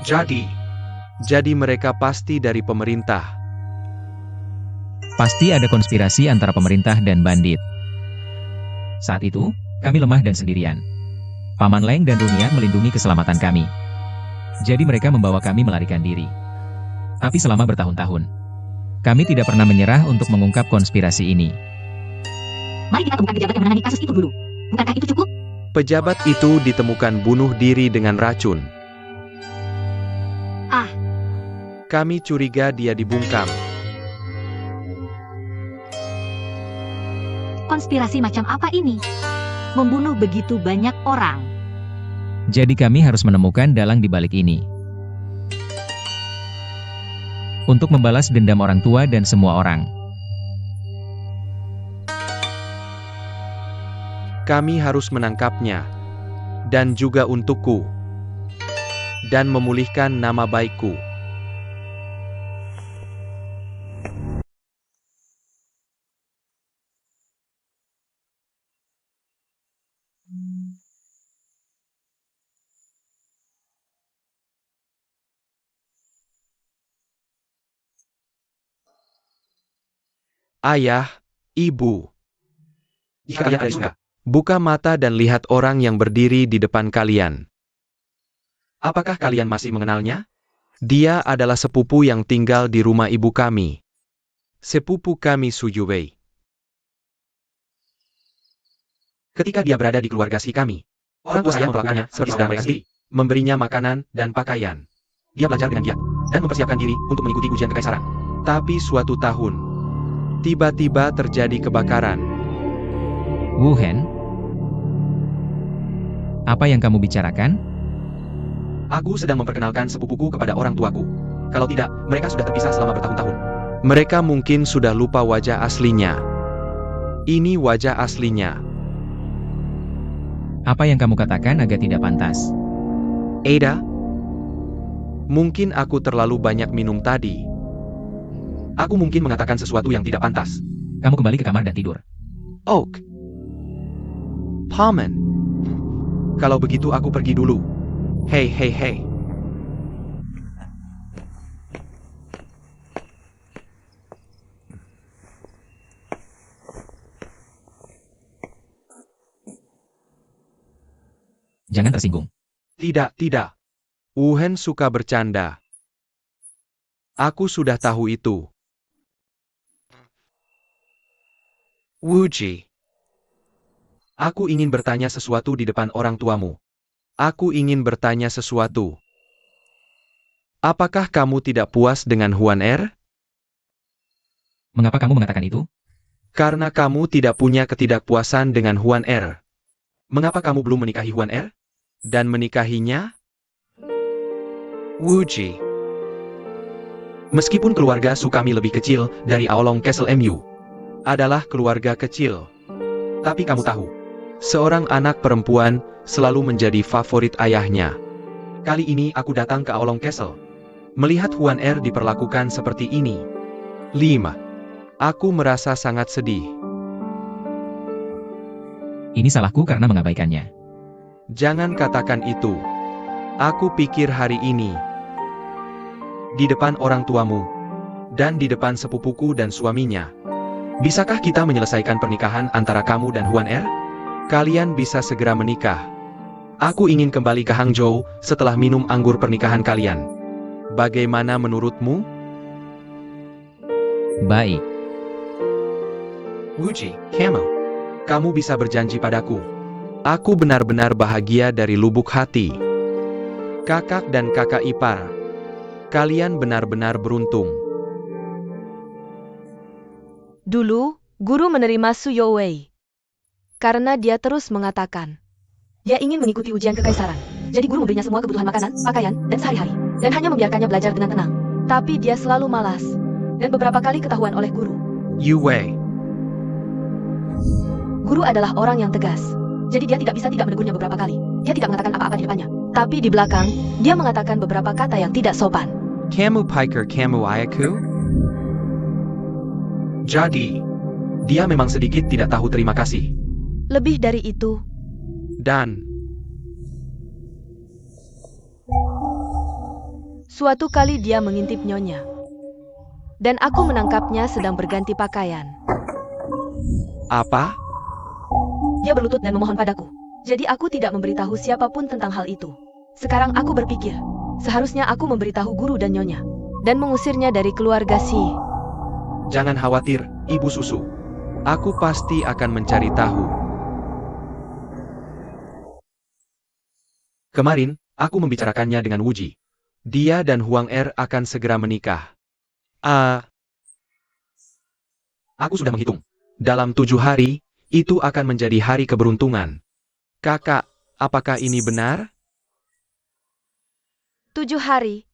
Jadi mereka pasti dari pemerintah. Pasti ada konspirasi antara pemerintah dan bandit. Saat itu, kami lemah dan sendirian. Paman Leng dan Runian melindungi keselamatan kami. Jadi mereka membawa kami melarikan diri. Tapi selama bertahun-tahun, kami tidak pernah menyerah untuk mengungkap konspirasi ini. Mari kita temukan pejabat yang menangani kasus itu dulu. Bukankah itu cukup? Pejabat itu ditemukan bunuh diri dengan racun. Kami curiga dia dibungkam. Konspirasi macam apa ini? Membunuh begitu banyak orang. Jadi kami harus menemukan dalang di balik ini. Untuk membalas dendam orang tua dan semua orang. Kami harus menangkapnya. Dan juga untukku. dan memulihkan nama baikku. Ayah, Ibu. Jika kalian ada di surga, buka mata dan lihat orang yang berdiri di depan kalian. Apakah kalian masih mengenalnya? Dia adalah sepupu yang tinggal di rumah ibu kami. Sepupu kami Suyuwei. Ketika dia berada di keluarga si kami, orang tua saya memperlakukannya seperti saudara mereka sendiri, memberinya makanan dan pakaian. Dia belajar dengan giat dan mempersiapkan diri untuk mengikuti ujian kekaisaran. Tapi suatu tahun, tiba-tiba terjadi kebakaran. Wu Hen? Apa yang kamu bicarakan? Aku sedang memperkenalkan sepupuku kepada orang tuaku. Kalau tidak, mereka sudah terpisah selama bertahun-tahun. Mereka mungkin sudah lupa wajah aslinya. Ini wajah aslinya. Apa yang kamu katakan agak tidak pantas. Ada? Mungkin aku terlalu banyak minum tadi. Aku mungkin mengatakan sesuatu yang tidak pantas. Kamu kembali ke kamar dan tidur. Oak. Paman. Kalau begitu aku pergi dulu. Hei, hei, hei. Jangan tersinggung. Tidak, tidak. Wu Hen suka bercanda. Aku sudah tahu itu. Wuji. Aku ingin bertanya sesuatu di depan orang tuamu. Aku ingin bertanya sesuatu. Apakah kamu tidak puas dengan Huan Er? Mengapa kamu mengatakan itu? Karena kamu tidak punya ketidakpuasan dengan Huan Er. Mengapa kamu belum menikahi Huan Er? Dan menikahinya? Wuji. Meskipun keluarga Sukami lebih kecil dari Aolong Castle MU, adalah keluarga kecil. Tapi kamu tahu, seorang anak perempuan selalu menjadi favorit ayahnya. Kali ini aku datang ke Aolong Castle, melihat Huan Er diperlakukan seperti ini. 5. Aku merasa sangat sedih. Ini salahku karena mengabaikannya. Jangan katakan itu. Aku pikir hari ini, di depan orang tuamu, dan di depan sepupuku dan suaminya. Bisakah kita menyelesaikan pernikahan antara kamu dan Huan Er? Kalian bisa segera menikah. Aku ingin kembali ke Hangzhou setelah minum anggur pernikahan kalian. Bagaimana menurutmu? Baik. Wuji, kamu bisa berjanji padaku. Aku benar-benar bahagia dari lubuk hati. Kakak dan kakak ipar, kalian benar-benar beruntung. Dulu, guru menerima Su Youwei. Karena dia terus mengatakan, Dia ingin mengikuti ujian kekaisaran. Jadi guru memberinya semua kebutuhan makanan, pakaian, dan sehari-hari. Dan hanya membiarkannya belajar dengan tenang. tapi dia selalu malas. Dan beberapa kali ketahuan oleh guru. Yu Wei, Guru adalah orang yang tegas. Jadi dia tidak bisa tidak menegurnya beberapa kali. Dia tidak mengatakan apa-apa di depannya. Tapi di belakang, dia mengatakan beberapa kata yang tidak sopan. kamu pikir kamu ayahku? Jadi, dia memang sedikit tidak tahu terima kasih. Lebih dari itu, Dan, suatu kali dia mengintip Nyonya. Dan aku menangkapnya sedang berganti pakaian. apa? Dia berlutut dan memohon padaku. Jadi aku tidak memberitahu siapapun tentang hal itu. Sekarang aku berpikir, seharusnya aku memberitahu guru dan Nyonya. Dan mengusirnya dari keluarga Si. Jangan khawatir, Ibu Susu. Aku pasti akan mencari tahu. Kemarin, aku membicarakannya dengan Wuji. Dia dan Huang Er akan segera menikah. Aku sudah menghitung. Dalam 7 hari, itu akan menjadi hari keberuntungan. Kakak, apakah ini benar? 7 hari.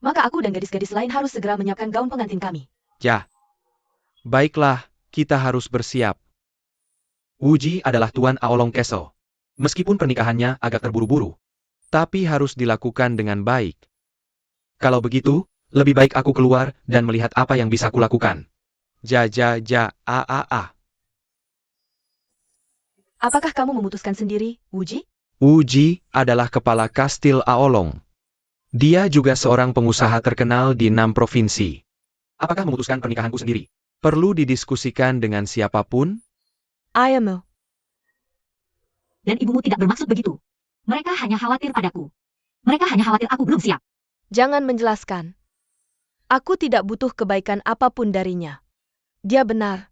Maka aku dan gadis-gadis lain harus segera menyiapkan gaun pengantin kami. Ya. Baiklah, kita harus bersiap. Wuji adalah Tuan Aolong Castle. Meskipun pernikahannya agak terburu-buru, Tapi harus dilakukan dengan baik. Kalau begitu, lebih baik aku keluar dan melihat apa yang bisa kulakukan. Apakah kamu memutuskan sendiri, Wuji? Wuji adalah kepala Kastil Aolong. Dia juga seorang pengusaha terkenal di 6 provinsi. Apakah memutuskan pernikahanku sendiri perlu didiskusikan dengan siapapun? Ayamu. Dan ibumu tidak bermaksud begitu. Mereka hanya khawatir padaku. Mereka hanya khawatir aku belum siap. Jangan menjelaskan. Aku tidak butuh kebaikan apapun darinya. Dia benar.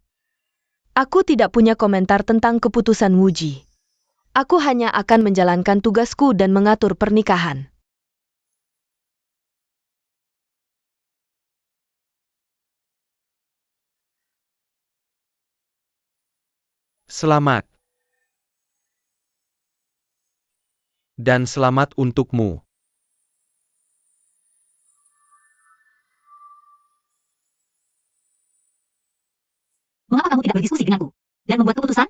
Aku tidak punya komentar tentang keputusan Wuji. Aku hanya akan menjalankan tugasku dan mengatur pernikahan. Selamat. Dan selamat untukmu. Mengapa kamu tidak berdiskusi denganku dan membuat keputusan?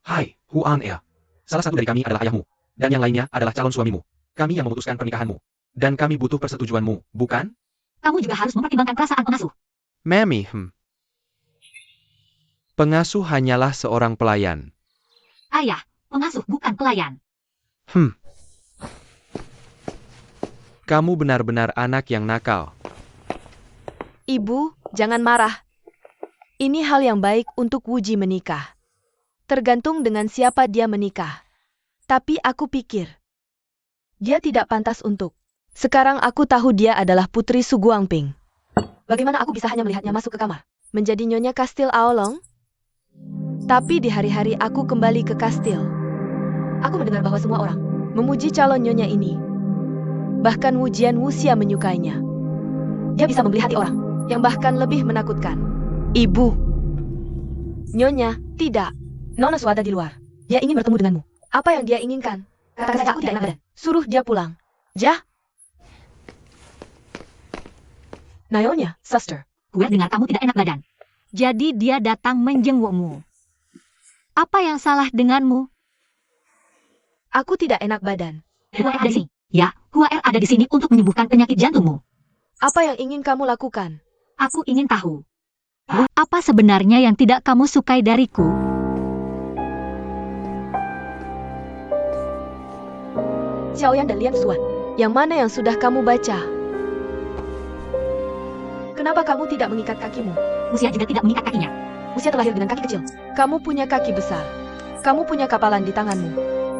Hai, Huan Ea. Salah satu dari kami adalah ayahmu, dan yang lainnya adalah calon suamimu. Kami yang memutuskan pernikahanmu. Dan kami butuh persetujuanmu, bukan? Kamu juga harus mempertimbangkan perasaan pengasuh. Mami, Pengasuh hanyalah seorang pelayan. Ayah, pengasuh bukan pelayan. Kamu benar-benar anak yang nakal. Ibu, jangan marah. Ini hal yang baik untuk Wuji menikah. Tergantung dengan siapa dia menikah. Tapi aku pikir, dia tidak pantas untuk. Sekarang aku tahu dia adalah putri Su Guangping. Bagaimana aku bisa hanya melihatnya masuk ke kamar? Menjadi nyonya Kastil Aolong? Tapi di hari-hari aku kembali ke kastil. Aku mendengar bahwa semua orang memuji calon nyonya ini. Bahkan Wujian Wuxia menyukainya. Dia bisa membeli hati orang yang bahkan lebih menakutkan. Ibu. Nyonya, tidak. Nona Su ada di luar. Dia ingin bertemu denganmu. Apa yang dia inginkan? Katakan saja aku tidak enak badan. Suruh dia pulang. Jah. Nyonya, sister. Gue dengar kamu tidak enak badan. Jadi dia datang menjengukmu. Apa yang salah denganmu? Aku tidak enak badan. Huaer ada di sini. Ya, Huaer ada di sini untuk menyembuhkan penyakit jantungmu. Apa yang ingin kamu lakukan? Aku ingin tahu. Apa sebenarnya yang tidak kamu sukai dariku? Xiaoyan dan Lian Xuan. Yang mana yang sudah kamu baca? Kenapa kamu tidak mengikat kakimu? Usia juga tidak mengikat kakinya. Usia terlahir dengan kaki kecil. Kamu punya kaki besar. Kamu punya kapalan di tanganmu.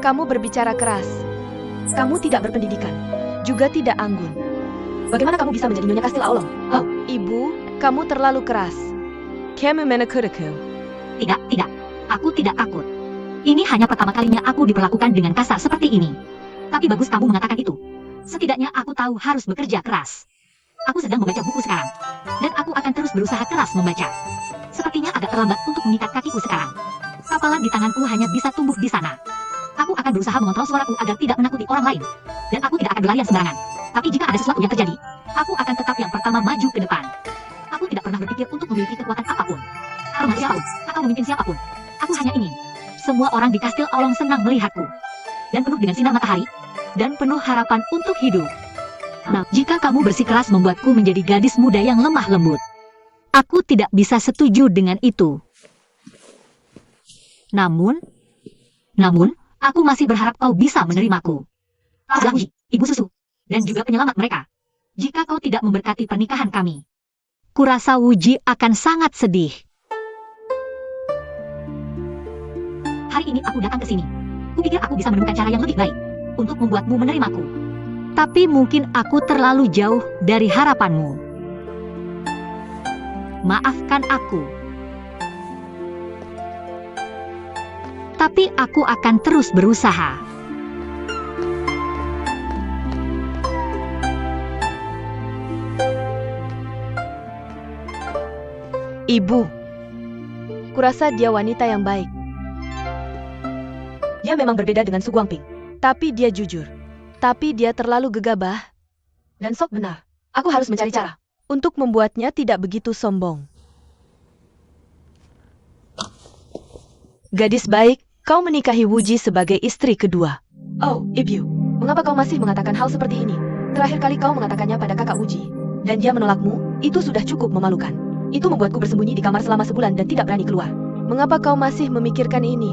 Kamu berbicara keras. Kamu tidak berpendidikan. Juga tidak anggun. Bagaimana kamu bisa menjadi nyonya Kastil Aolong? Oh, ibu, kamu terlalu keras. Kamu menekurku. Tidak. Aku tidak takut. Ini hanya pertama kalinya aku diperlakukan dengan kasar seperti ini. Tapi bagus kamu mengatakan itu. Setidaknya aku tahu harus bekerja keras. Aku sedang membaca buku sekarang. Dan aku akan terus berusaha keras membaca. Sepertinya agak terlambat untuk mengikat kakiku sekarang. Kapalan di tanganku hanya bisa tumbuh di sana. Aku akan berusaha mengontrol suaraku agar tidak menakuti orang lain. Dan aku tidak akan berlarian sembarangan. Tapi jika ada sesuatu yang terjadi, aku akan tetap yang pertama maju ke depan. Aku tidak pernah berpikir untuk memiliki kekuatan apapun. Atau memimpin siapapun. Aku hanya ingin semua orang di Kastil Aolong senang melihatku. Dan penuh dengan sinar matahari. Dan penuh harapan untuk hidup. Nah, jika kamu bersikeras membuatku menjadi gadis muda yang lemah lembut, aku tidak bisa setuju dengan itu. Namun, aku masih berharap kau bisa menerimaku. Zhang Yi, ibu susu, dan juga penyelamat mereka. Jika kau tidak memberkati pernikahan kami, kurasa Wuji akan sangat sedih. Hari ini aku datang ke sini. Kupikir aku bisa menemukan cara yang lebih baik untuk membuatmu menerimaku. Tapi mungkin aku terlalu jauh dari harapanmu. Maafkan aku. Tapi aku akan terus berusaha. Ibu. Kurasa dia wanita yang baik. Dia memang berbeda dengan Su Guangping. Tapi dia jujur. Tapi dia terlalu gegabah. Dan sok benar. Aku harus mencari cara untuk membuatnya tidak begitu sombong. Gadis baik, kau menikahi Wuji sebagai istri kedua. Oh, Ibu. Mengapa kau masih mengatakan hal seperti ini? Terakhir kali kau mengatakannya pada kakak Wuji, dan dia menolakmu, itu sudah cukup memalukan. Itu membuatku bersembunyi di kamar selama sebulan dan tidak berani keluar. Mengapa kau masih memikirkan ini?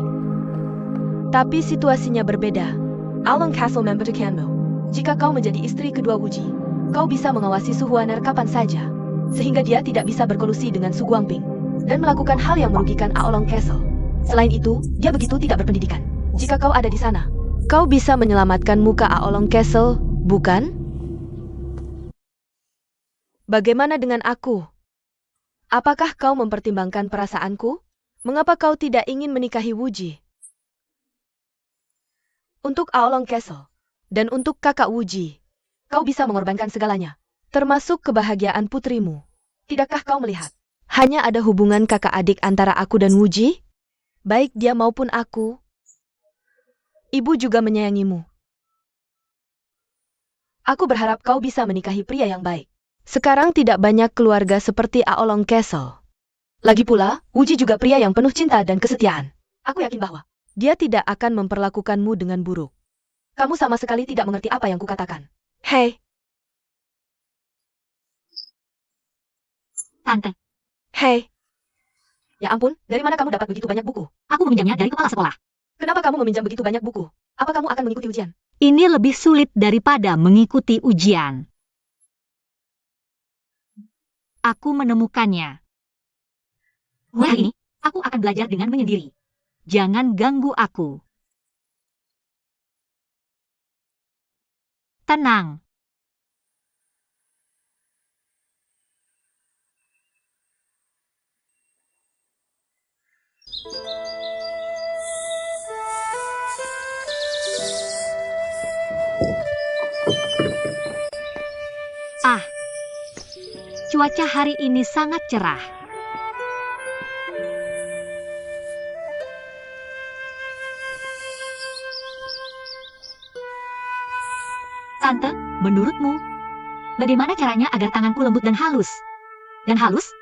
Tapi situasinya berbeda. Aolong Castle membutuhkanmu. Jika kau menjadi istri kedua Wuji, kau bisa mengawasi Su Huaner kapan saja, sehingga dia tidak bisa berkolusi dengan Su Guangping, dan melakukan hal yang merugikan Aolong Castle. Selain itu, dia begitu tidak berpendidikan. Jika kau ada di sana, kau bisa menyelamatkan muka Aolong Castle, bukan? Bagaimana dengan aku? Apakah kau mempertimbangkan perasaanku? Mengapa kau tidak ingin menikahi Wuji? Untuk Aolong Castle, dan untuk kakak Wuji, kau bisa mengorbankan segalanya, termasuk kebahagiaan putrimu. Tidakkah kau melihat? Hanya ada hubungan kakak adik antara aku dan Wuji? Baik dia maupun aku. Ibu juga menyayangimu. Aku berharap kau bisa menikahi pria yang baik. Sekarang tidak banyak keluarga seperti Aolong Castle. Lagi pula, Wuji juga pria yang penuh cinta dan kesetiaan. Aku yakin bahwa dia tidak akan memperlakukanmu dengan buruk. Kamu sama sekali tidak mengerti apa yang kukatakan. Hei. Tante, Hei. Ya ampun, dari mana kamu dapat begitu banyak buku? aku meminjamnya dari kepala sekolah. Kenapa kamu meminjam begitu banyak buku? Apa kamu akan mengikuti ujian? Ini lebih sulit daripada mengikuti ujian. Aku menemukannya. Mulai hari ini, aku akan belajar dengan menyendiri. Jangan ganggu aku. Tenang. Ah, cuaca hari ini sangat cerah. Tante, menurutmu, bagaimana caranya agar tanganku lembut dan halus? Dan halus,